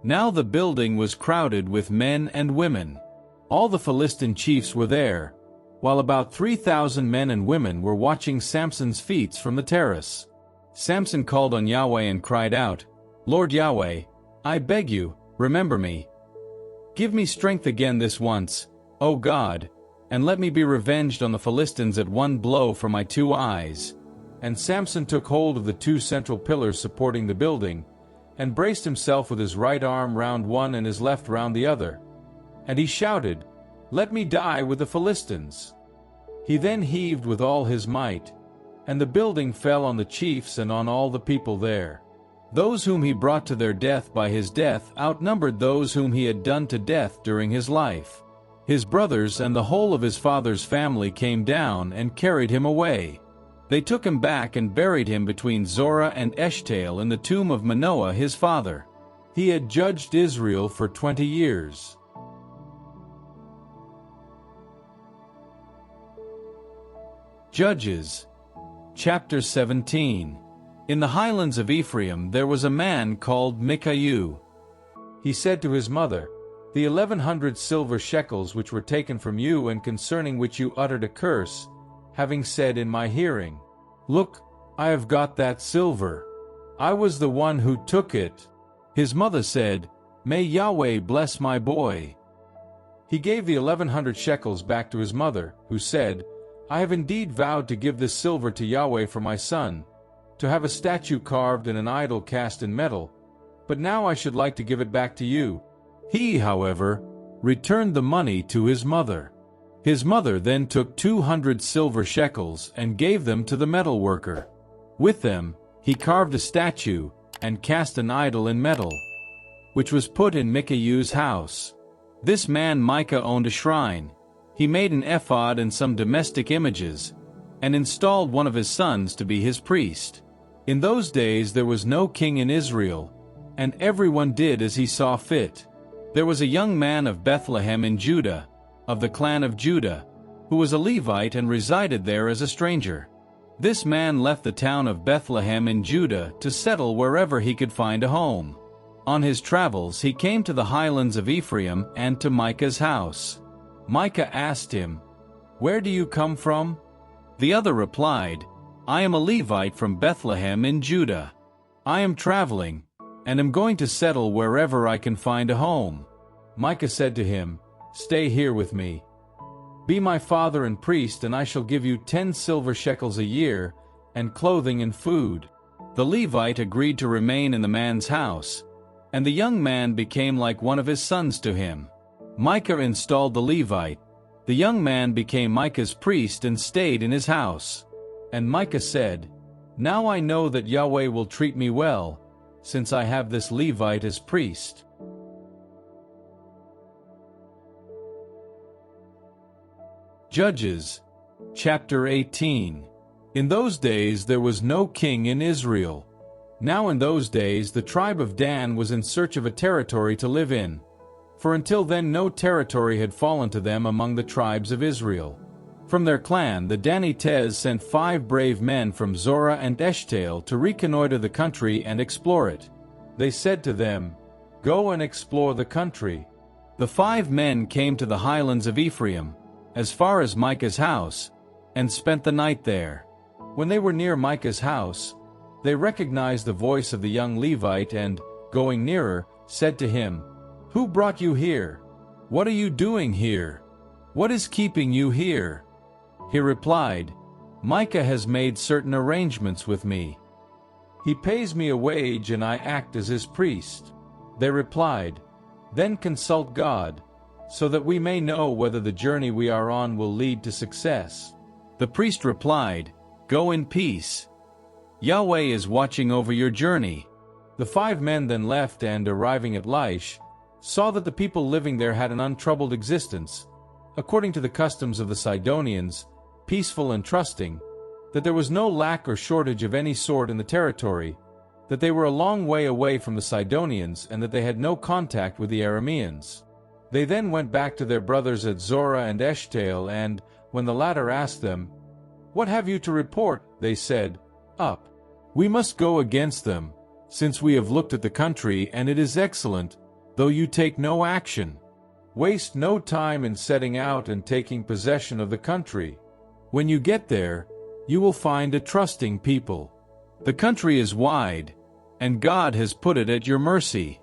Speaker 1: Now the building was crowded with men and women. All the Philistine chiefs were there, while about 3,000 men and women were watching Samson's feats from the terrace. Samson called on Yahweh and cried out, "Lord Yahweh, I beg you, remember me. Give me strength again this once, O God, and let me be revenged on the Philistines at one blow for my 2 eyes." And Samson took hold of the 2 central pillars supporting the building, and braced himself with his right arm round one and his left round the other. And he shouted, "Let me die with the Philistines." He then heaved with all his might, and the building fell on the chiefs and on all the people there. Those whom he brought to their death by his death outnumbered those whom he had done to death during his life. His brothers and the whole of his father's family came down and carried him away. They took him back and buried him between Zorah and Eshtaol in the tomb of Manoah his father. He had judged Israel for 20 years. Judges, chapter 17. In the highlands of Ephraim there was a man called Micaiah. He said to his mother, "The 1,100 silver shekels which were taken from you and concerning which you uttered a curse, having said in my hearing, 'Look, I have got that silver. I was the one who took it.'" His mother said, "May Yahweh bless my boy." He gave the 1,100 shekels back to his mother, who said, "I have indeed vowed to give this silver to Yahweh for my son, to have a statue carved and an idol cast in metal, but now I should like to give it back to you." He, however, returned the money to his mother. His mother then took 200 silver shekels and gave them to the metal worker. With them, he carved a statue and cast an idol in metal, which was put in Micaiah's house. This man Micah owned a shrine. He made an ephod and some domestic images, and installed one of his sons to be his priest. In those days there was no king in Israel, and everyone did as he saw fit. There was a young man of Bethlehem in Judah, of the clan of Judah, who was a Levite and resided there as a stranger. This man left the town of Bethlehem in Judah to settle wherever he could find a home. On his travels he came to the highlands of Ephraim and to Micah's house. Micah asked him, "Where do you come from?"
Speaker 2: The other replied, "I am a Levite from Bethlehem in Judah. I am traveling, and am going to settle wherever I can find a home."
Speaker 1: Micah said to him, "Stay here with me. Be my father and priest, and I shall give you 10 silver shekels a year, and clothing and food."
Speaker 2: The Levite agreed to remain in the man's house, and the young man became like one of his sons to him. Micah installed the Levite. The young man became Micah's priest and stayed in his house.
Speaker 1: And Micah said, "Now I know that Yahweh will treat me well, since I have this Levite as priest." Judges, chapter 18. In those days there was no king in Israel. Now in those days the tribe of Dan was in search of a territory to live in, for until then no territory had fallen to them among the tribes of Israel. From their clan the Danites sent 5 brave men from Zorah and Eshtaol to reconnoiter the country and explore it. They said to them, "Go and explore the country."
Speaker 2: The 5 men came to the highlands of Ephraim, as far as Micah's house, and spent the night there.
Speaker 1: When they were near Micah's house, they recognized the voice of the young Levite and, going nearer, said to him, "Who brought you here? What are you doing here? What is keeping you here?" He replied, "Micah has made certain arrangements with me. He pays me a wage and I act as his priest." They replied, "Then consult God, so that we may know whether the journey we are on will lead to success."
Speaker 2: The priest replied, "Go in peace. Yahweh is watching over your journey."
Speaker 1: The 5 men then left and, arriving at Laish, saw that the people living there had an untroubled existence, according to the customs of the Sidonians, peaceful and trusting, that there was no lack or shortage of any sort in the territory, that they were a long way away from the Sidonians, and that they had no contact with the Arameans. They then went back to their brothers at Zorah and Eshtaol, and, when the latter asked them, "What have you to report?" they said, "Up. We must go against them, since we have looked at the country, and it is excellent, though you take no action. Waste no time in setting out and taking possession of the country. When you get there, you will find a trusting people. The country is wide, and God has put it at your mercy.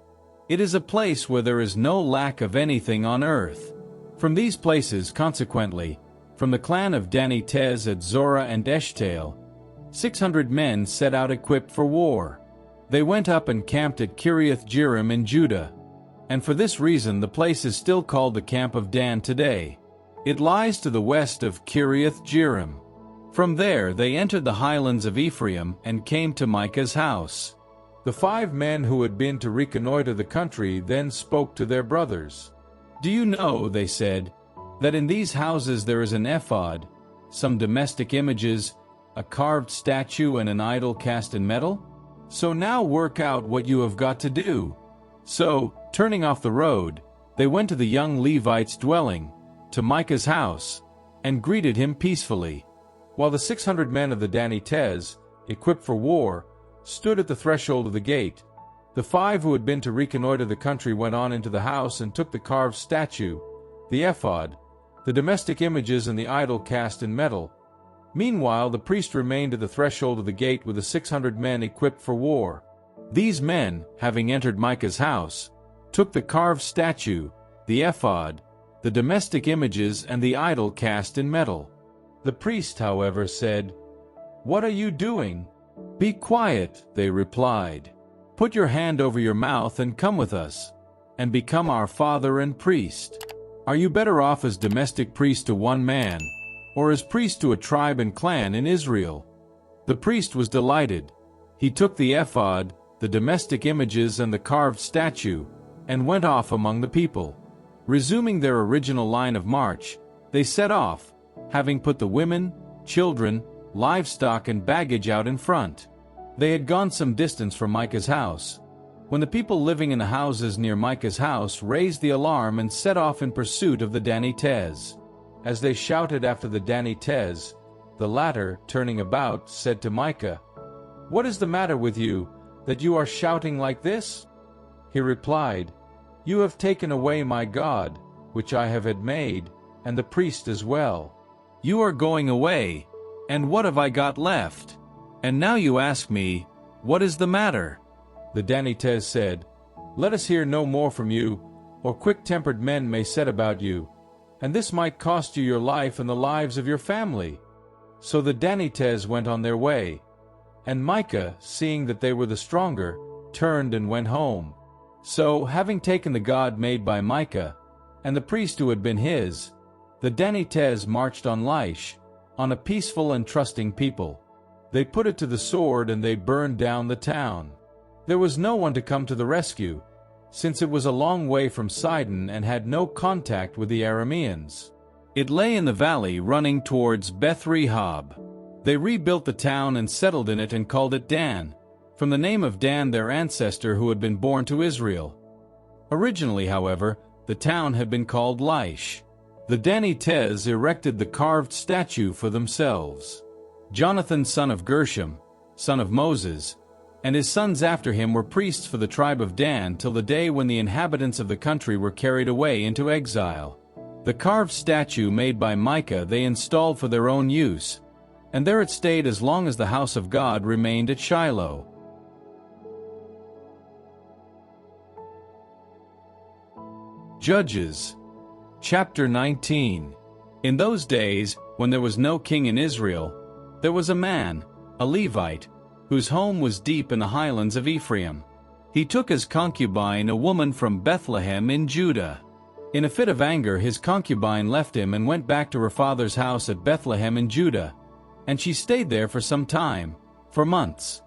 Speaker 1: It is a place where there is no lack of anything on earth." From these places, consequently, from the clan of Danites at Zorah and Eshtaol, 600 men set out equipped for war. They went up and camped at Kiriath Jearim in Judah, and for this reason the place is still called the Camp of Dan today. It lies to the west of Kiriath Jearim. From there they entered the highlands of Ephraim and came to Micah's house. The 5 men who had been to reconnoiter the country then spoke to their brothers. "Do you know," they said, "that in these houses there is an ephod, some domestic images, a carved statue and an idol cast in metal? So now work out what you have got to do." So, turning off the road, they went to the young Levite's dwelling, to Micah's house, and greeted him peacefully, while the 600 men of the Danites, equipped for war, stood at the threshold of the gate. The 5 who had been to reconnoiter the country went on into the house and took the carved statue, the ephod, the domestic images and the idol cast in metal. Meanwhile the priest remained at the threshold of the gate with the 600 men equipped for war. These men, having entered Micah's house, took the carved statue, the ephod, the domestic images and the idol cast in metal. The priest, however, said, "What are you doing?" "Be quiet," they replied. "Put your hand over your mouth and come with us, and become our father and priest. Are you better off as domestic priest to one man, or as priest to a tribe and clan in Israel?" The priest was delighted. He took the ephod, the domestic images and the carved statue, and went off among the people. Resuming their original line of march, they set off, having put the women, children, livestock and baggage out in front. They had gone some distance from Micah's house, when the people living in the houses near Micah's house raised the alarm and set off in pursuit of the Danites. As they shouted after the Danites, the latter, turning about, said to Micah, "What is the matter with you, that you are shouting like this?" He replied, "You have taken away my God, which I have had made, and the priest as well.
Speaker 2: You are going away, and what have I got left? And now you ask me, what is the matter?
Speaker 1: The Danites said, Let us hear no more from you, or quick-tempered men may set about you, and this might cost you your life and the lives of your family. So the Danites went on their way, and Micah, seeing that they were the stronger, turned and went home. So, having taken the god made by Micah, and the priest who had been his, the Danites marched on Laish, on a peaceful and trusting people. They put it to the sword and they burned down the town. There was no one to come to the rescue, since it was a long way from Sidon and had no contact with the Arameans.
Speaker 2: It lay in the valley running towards Beth-rehob. They rebuilt the town and settled in it and called it Dan, from the name of Dan their ancestor who had been born to Israel. Originally, however, the town had been called Laish. The Danites erected the carved statue for themselves. Jonathan son of Gershom, son of Moses, and his sons after him were priests for the tribe of Dan till the day when the inhabitants of the country were carried away into exile. The carved statue made by Micah they installed for their own use, and there it stayed as long as the house of God remained at Shiloh. Judges Chapter 19. In those days, when there was no king in Israel, there was a man, a Levite, whose home was deep in the highlands of Ephraim. He took as concubine a woman from Bethlehem in Judah. In a fit of anger his concubine left him and went back to her father's house at Bethlehem in Judah, and she stayed there for some time, for months.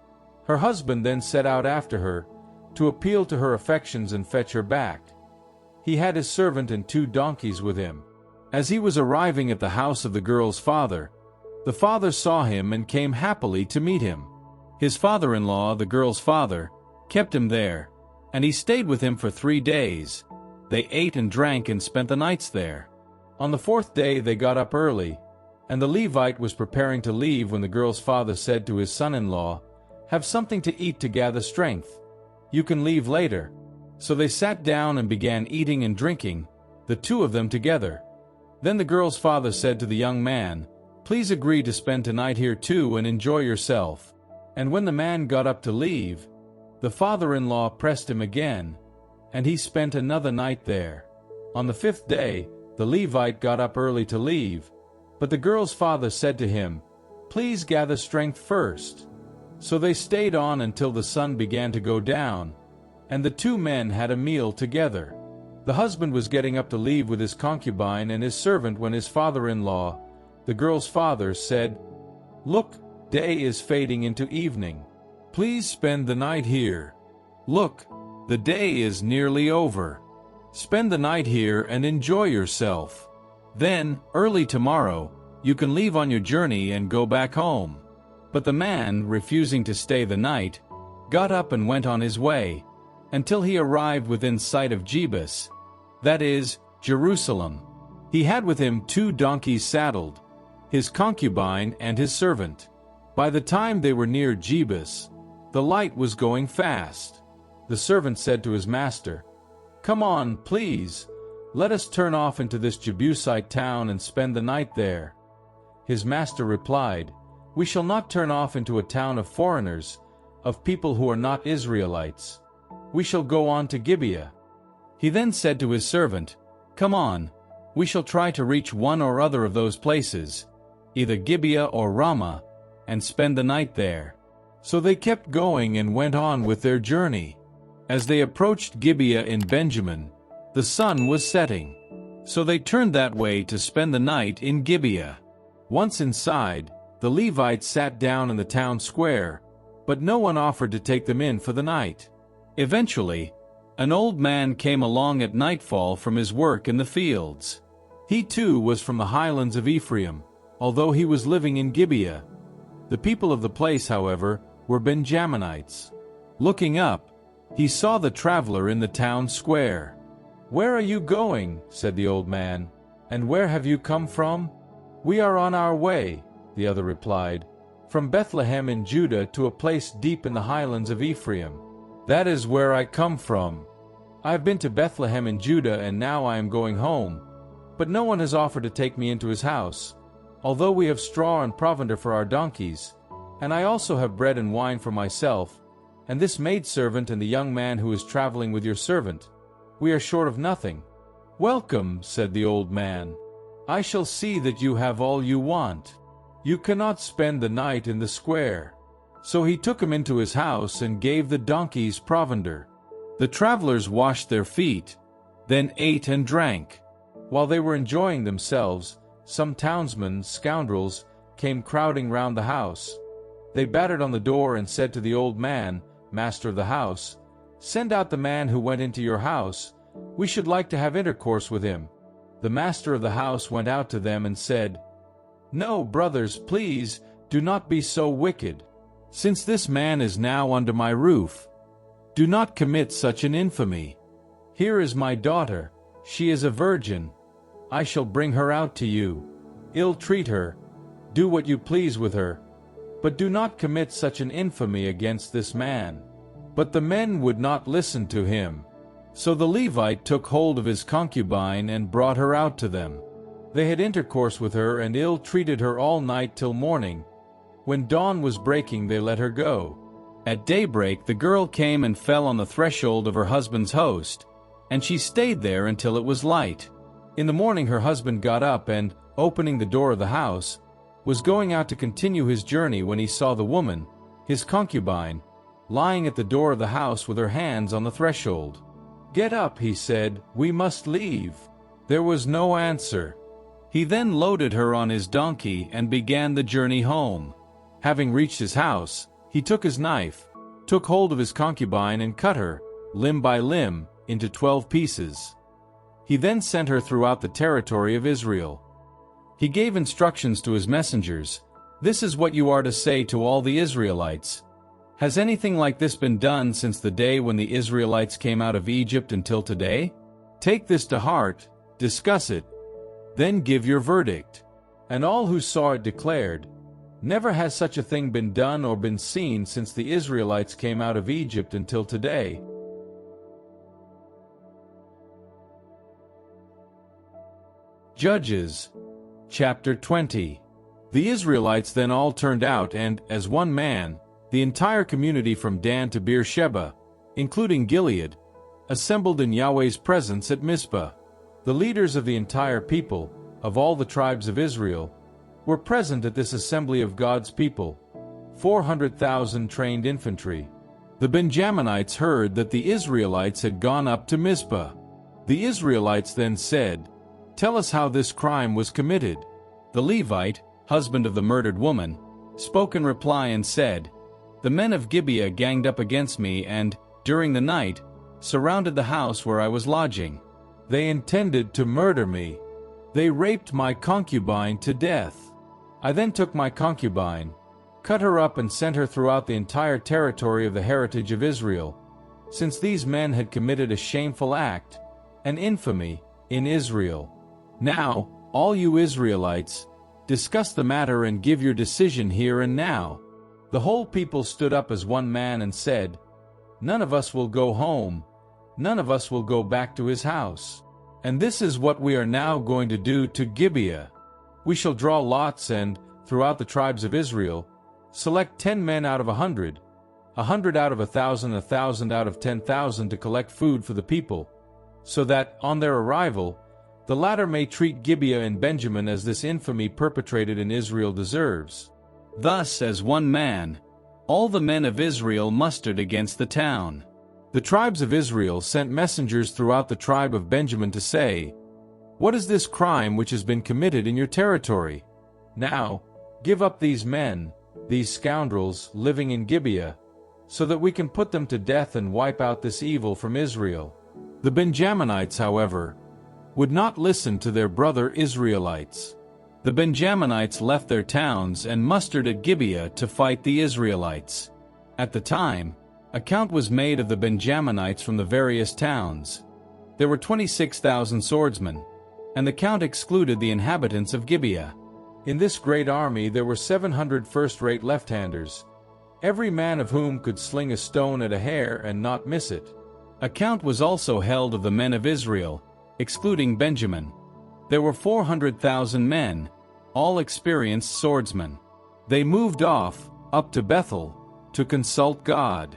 Speaker 2: Her husband then set out after her, to appeal to her affections and fetch her back. He had his servant and 2 donkeys with him. As he was arriving at the house of the girl's father, the father saw him and came happily to meet him. His father-in-law, the girl's father, kept him there, and he stayed with him for 3 days. They ate and drank and spent the nights there. On the 4th day they got up early, and the Levite was preparing to leave when the girl's father said to his son-in-law, Have something to eat to gather strength. You can leave later. So they sat down and began eating and drinking, the 2 of them together. Then the girl's father said to the young man, Please agree to spend tonight here too and enjoy yourself. And when the man got up to leave, the father-in-law pressed him again, and he spent another night there. On the 5th day, the Levite got up early to leave, but the girl's father said to him, Please gather strength first. So they stayed on until the sun began to go down, and the 2 men had a meal together. The husband was getting up to leave with his concubine and his servant when his father-in-law, the girl's father, said, Look, day is fading into evening. Please spend the night here. Look, the day is nearly over. Spend the night here and enjoy yourself. Then, early tomorrow, you can leave on your journey and go back home. But the man, refusing to stay the night, got up and went on his way, until he arrived within sight of Jebus, that is, Jerusalem. He had with him 2 donkeys saddled, his concubine and his servant. By the time they were near Jebus, the light was going fast. The servant said to his master, Come on, please, let us turn off into this Jebusite town and spend the night there. His master replied, We shall not turn off into a town of foreigners, of people who are not Israelites. We shall go on to Gibeah. He then said to his servant, Come on, we shall try to reach one or other of those places, either Gibeah or Ramah, and spend the night there. So they kept going and went on with their journey. As they approached Gibeah in Benjamin, the sun was setting. So they turned that way to spend the night in Gibeah. Once inside, the Levites sat down in the town square, but no one offered to take them in for the night. Eventually, an old man came along at nightfall from his work in the fields. He too was from the highlands of Ephraim, although he was living in Gibeah. The people of the place, however, were Benjaminites. Looking up, he saw the traveler in the town square. "Where are you going?" said the old man. "And where have you come from?" "We are on our way," the other replied, "from Bethlehem in Judah to a place deep in the highlands of Ephraim. That is where I come from. I have been to Bethlehem in Judah and now I am going home, but no one has offered to take me into his house.
Speaker 1: although we have straw and provender for our donkeys, and I also have bread and wine for myself, and this maidservant and the young man who is traveling with your servant, we are short of nothing." "Welcome," said the old man. "I shall see that you have all you want. You cannot spend the night in the square." So he took him into his house and gave the donkeys provender. The travelers washed their feet, then ate and drank. While they were enjoying themselves, some townsmen, scoundrels, came crowding round the house. They battered on the door and said to the old man, master of the house, "Send out the man who went into your house. We should like to have intercourse with him." The master of the house went out to them and said, "No, brothers, please, do not be so wicked. Since this man is now under my roof, do not commit such an infamy. Here is my daughter, she is a virgin. I shall bring her out to you. Ill-treat her, do what you please with her, but do not commit such an infamy against this man." But the men would not listen to him. So the Levite took hold of his concubine and brought her out to them. They had intercourse with her and ill-treated her all night till morning. When dawn was breaking, they let her go. At daybreak the girl came and fell on the threshold of her husband's host, and she stayed there until it was light. In the morning her husband got up and, opening the door of the house, was going out to continue his journey when he saw the woman, his concubine, lying at the door of the house with her hands on the threshold. "Get up," he said, "we must leave." There was no answer. He then loaded her on his donkey and began the journey home. Having reached his house, he took his knife, took hold of his concubine and cut her, limb by limb, into 12 pieces. He then sent her throughout the territory of Israel. He gave instructions to his messengers, "This is what you are to say to all the Israelites. Has anything like this been done since the day when the Israelites came out of Egypt until today? Take this to heart, discuss it, then give your verdict." And all who saw it declared, "Never has such a thing been done or been seen since the Israelites came out of Egypt until today." Judges, chapter 20. The Israelites then all turned out and, as one man, the entire community from Dan to Beersheba, including Gilead, assembled in Yahweh's presence at Mizpah. The leaders of the entire people, of all the tribes of Israel, were present at this assembly of God's people, 400,000 trained infantry. The Benjaminites heard that the Israelites had gone up to Mizpah. The Israelites then said, "Tell us how this crime was committed." The Levite, husband of the murdered woman, spoke in reply and said, "The men of Gibeah ganged up against me and, during the night, surrounded the house where I was lodging. They intended to murder me. They raped my concubine to death. I then took my concubine, cut her up and sent her throughout the entire territory of the heritage of Israel, since these men had committed a shameful act, an infamy, in Israel. Now, all you Israelites, discuss the matter and give your decision here and now." The whole people stood up as one man and said, "None of us will go home, none of us will go back to his house. And this is what we are now going to do to Gibeah. We shall draw lots and, throughout the tribes of Israel, select 10 men out of 100, 100 out of 1,000, 1,000 out of 10,000 to collect food for the people, so that, on their arrival, the latter may treat Gibeah and Benjamin as this infamy perpetrated in Israel deserves." Thus, as one man, all the men of Israel mustered against the town. The tribes of Israel sent messengers throughout the tribe of Benjamin to say, "What is this crime which has been committed in your territory? Now, give up these men, these scoundrels living in Gibeah, so that we can put them to death and wipe out this evil from Israel." The Benjaminites, however, would not listen to their brother Israelites. The Benjaminites left their towns and mustered at Gibeah to fight the Israelites. At the time, a count was made of the Benjaminites from the various towns. There were 26,000 swordsmen, and the count excluded the inhabitants of Gibeah. In this great army there were 700 first-rate left-handers, every man of whom could sling a stone at a hair and not miss it. A count was also held of the men of Israel, excluding Benjamin. There were 400,000 men,
Speaker 2: all experienced swordsmen. They moved off, up to Bethel, to consult God.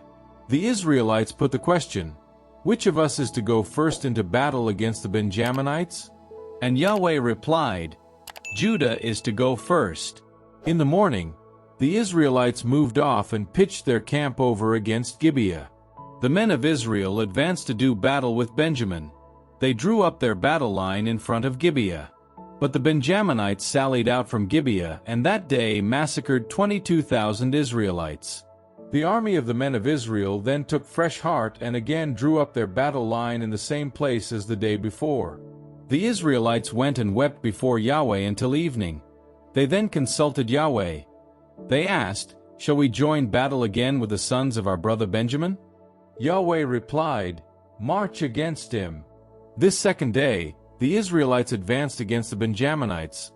Speaker 2: The Israelites put the question, "Which of us is to go first into battle against the Benjaminites?" And Yahweh replied, "Judah is to go first." In the morning, the Israelites moved off and pitched their camp over against Gibeah. The men of Israel advanced to do battle with Benjamin. They drew up their battle line in front of Gibeah. But the Benjaminites sallied out from Gibeah and that day massacred 22,000 Israelites. The army of the men of Israel then took fresh heart and again drew up their battle line in the same place as the day before. The Israelites went and wept before Yahweh until evening. They then consulted Yahweh. They asked, "Shall we join battle again with the sons of our brother Benjamin?" Yahweh replied, "March against him." This second day, the Israelites advanced against the Benjaminites.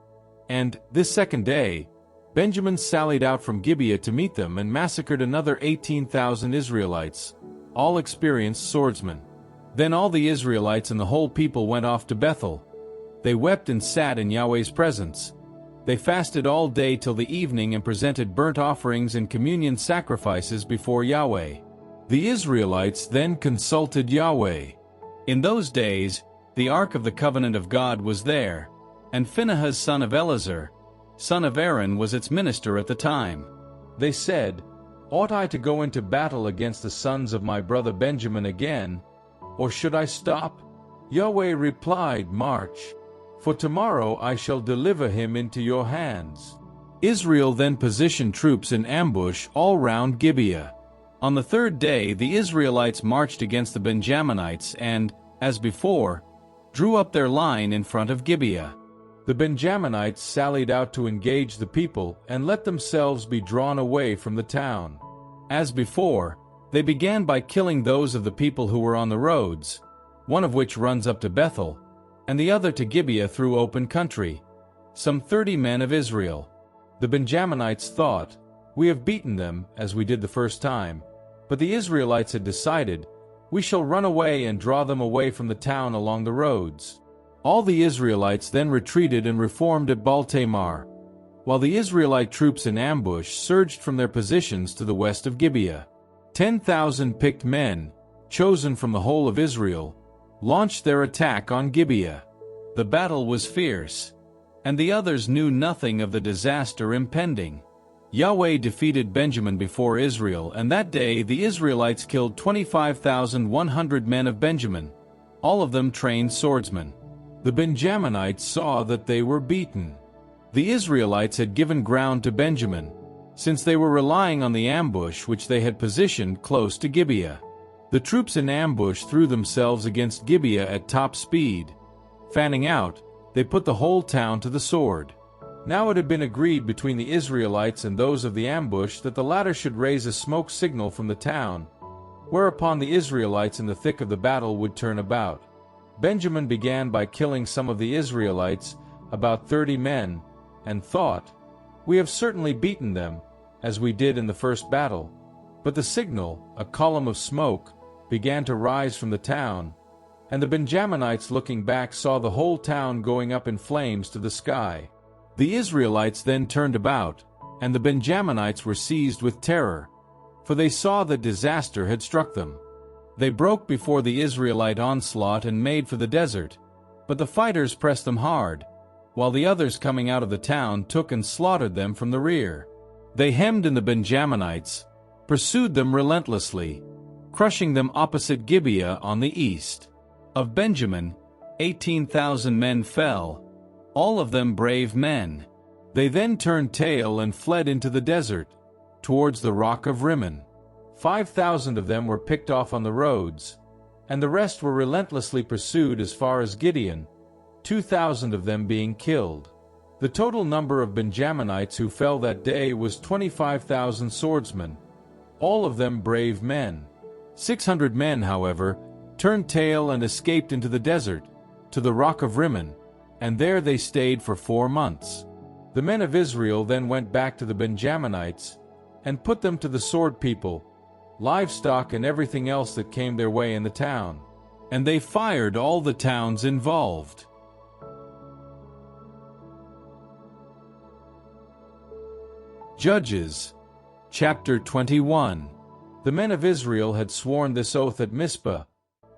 Speaker 2: And, this second day, Benjamin sallied out from Gibeah to meet them and massacred another 18,000 Israelites, all experienced swordsmen. Then all the Israelites and the whole people went off to Bethel. They wept and sat in Yahweh's presence. They fasted all day till the evening and presented burnt offerings and communion sacrifices before Yahweh. The Israelites then consulted Yahweh. In those days, the ark of the covenant of God was there, and Phinehas son of Eleazar, son of Aaron, was its minister at the time. They said, "Ought I to go into battle against the sons of my brother Benjamin again, or should I stop?" Yahweh replied, "March, for tomorrow I shall deliver him into your hands." Israel then positioned troops in ambush all round Gibeah. On the third day the Israelites marched against the Benjaminites and, as before, drew up their line in front of Gibeah. The Benjaminites sallied out to engage the people and let themselves be drawn away from the town. As before, they began by killing those of the people who were on the roads, one of which runs up to Bethel, and the other to Gibeah through open country, some 30 men of Israel. The Benjaminites thought, "We have beaten them, as we did the first time." But the Israelites had decided, "We shall run away and draw them away from the town along the roads." All the Israelites then retreated and reformed at Baal-Tamar, while the Israelite troops in ambush surged from their positions to the west of Gibeah. 10,000 picked men, chosen from the whole of Israel, launched their attack on Gibeah. The battle was fierce, and the others knew nothing of the disaster impending. Yahweh defeated Benjamin before Israel, and that day the Israelites killed 25,100 men of Benjamin, all of them trained swordsmen. The Benjaminites saw that they were beaten. The Israelites had given ground to Benjamin, since they were relying on the ambush which they had positioned close to Gibeah. The troops in ambush threw themselves against Gibeah at top speed. Fanning out, they put the whole town to the sword. Now it had been agreed between the Israelites and those of the ambush that the latter should raise a smoke signal from the town, whereupon the Israelites in the thick of the battle would turn about. Benjamin began by killing some of the Israelites, about 30 men, and thought, "We have certainly beaten them, as we did in the first battle." But the signal, a column of smoke, began to rise from the town, and the Benjaminites looking back saw the whole town going up in flames to the sky. The Israelites then turned about, and the Benjaminites were seized with terror, for they saw that disaster had struck them. They broke before the Israelite onslaught and made for the desert, but the fighters pressed them hard, while the others coming out of the town took and slaughtered them from the rear. They hemmed in the Benjaminites, pursued them relentlessly, crushing them opposite Gibeah on the east. Of Benjamin, 18,000 men fell, all of them brave men. They then turned tail and fled into the desert, towards the rock of Rimmon. 5,000 of them were picked off on the roads, and the rest were relentlessly pursued as far as Gideon, 2,000 of them being killed. The total number of Benjaminites who fell that day was 25,000 swordsmen, all of them brave men. 600 men, however, turned tail and escaped into the desert, to the rock of Rimmon, and there they stayed for 4 months. The men of Israel then went back to the Benjaminites, and put them to the sword people, livestock and everything else that came their way in the town. And they fired all the towns involved.
Speaker 1: Judges. Chapter 21. The men of Israel had sworn this oath at Mizpah: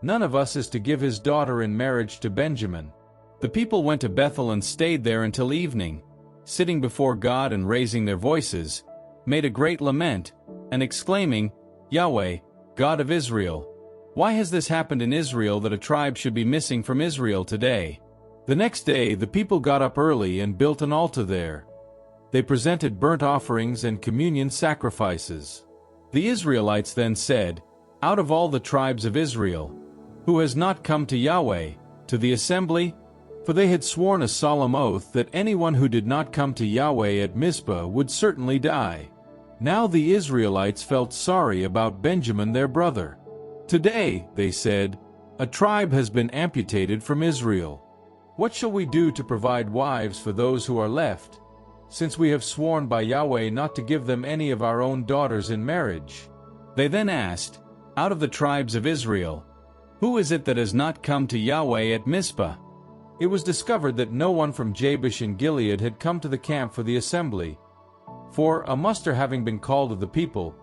Speaker 1: "None of us is to give his daughter in marriage to Benjamin." The people went to Bethel and stayed there until evening, sitting before God and raising their voices, made a great lament, and exclaiming, "Yahweh, God of Israel, why has this happened in Israel that a tribe should be missing from Israel today?" The next day the people got up early and built an altar there. They presented burnt offerings and communion sacrifices. The Israelites then said, "Out of all the tribes of Israel, who has not come to Yahweh, to the assembly?" For they had sworn a solemn oath that anyone who did not come to Yahweh at Mizpah would certainly die. Now the Israelites felt sorry about Benjamin their brother. "Today," they said, "a tribe has been amputated from Israel. What shall we do to provide wives for those who are left, since we have sworn by Yahweh not to give them any of our own daughters in marriage?" They then asked, "Out of the tribes of Israel, who is it that has not come to Yahweh at Mizpah?" It was discovered that no one from Jabesh in Gilead had come to the camp for the assembly. For, a muster having been called of the people,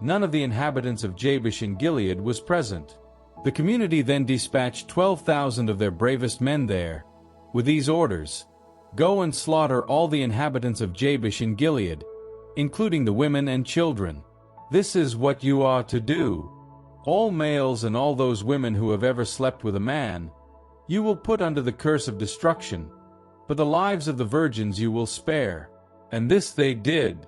Speaker 1: none of the inhabitants of Jabesh in Gilead was present. The community then dispatched 12,000 of their bravest men there, with these orders: "Go and slaughter all the inhabitants of Jabesh in Gilead, including the women and children. This is what you are to do. All males and all those women who have ever slept with a man, you will put under the curse of destruction, but the lives of the virgins you will spare." And this they did.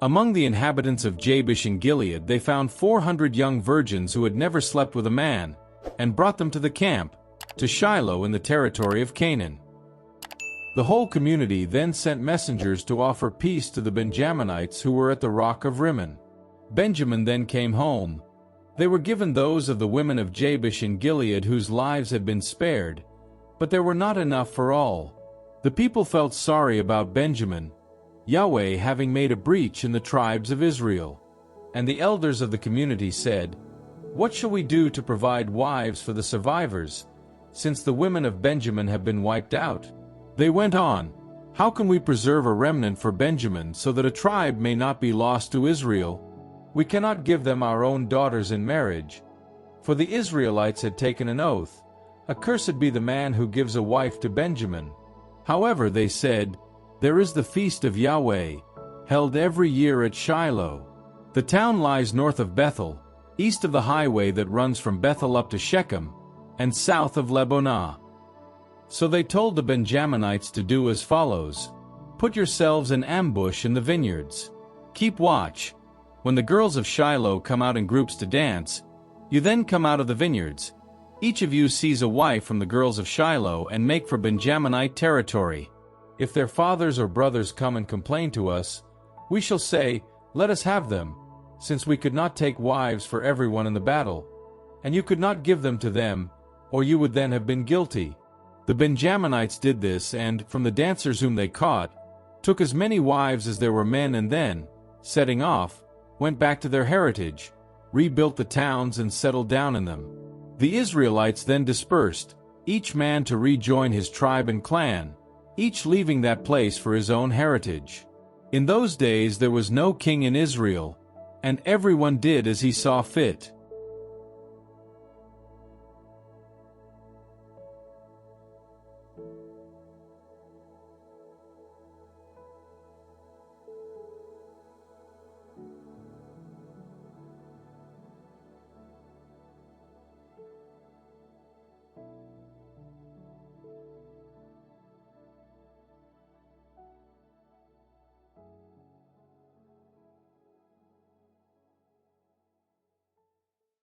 Speaker 1: Among the inhabitants of Jabesh in Gilead they found 400 young virgins who had never slept with a man, and brought them to the camp, to Shiloh in the territory of Canaan. The whole community then sent messengers to offer peace to the Benjaminites who were at the rock of Rimmon. Benjamin then came home. They were given those of the women of Jabesh in Gilead whose lives had been spared, but there were not enough for all. The people felt sorry about Benjamin, Yahweh having made a breach in the tribes of Israel. And the elders of the community said, "What shall we do to provide wives for the survivors, since the women of Benjamin have been wiped out?" They went on, "How can we preserve a remnant for Benjamin so that a tribe may not be lost to Israel? We cannot give them our own daughters in marriage." For the Israelites had taken an oath, "Accursed be the man who gives a wife to Benjamin." However, they said, "There is the feast of Yahweh, held every year at Shiloh. The town lies north of Bethel, east of the highway that runs from Bethel up to Shechem, and south of Lebonah." So they told the Benjaminites to do as follows: "Put yourselves in ambush in the vineyards. Keep watch. When the girls of Shiloh come out in groups to dance, you then come out of the vineyards. Each of you seize a wife from the girls of Shiloh and make for Benjaminite territory. If their fathers or brothers come and complain to us, we shall say, 'Let us have them,' since we could not take wives for everyone in the battle. And you could not give them to them, or you would then have been guilty." The Benjaminites did this, and, from the dancers whom they caught, took as many wives as there were men, and then, setting off, went back to their heritage, rebuilt the towns and settled down in them. The Israelites then dispersed, each man to rejoin his tribe and clan, each leaving that place for his own heritage. In those days there was no king in Israel, and everyone did as he saw fit.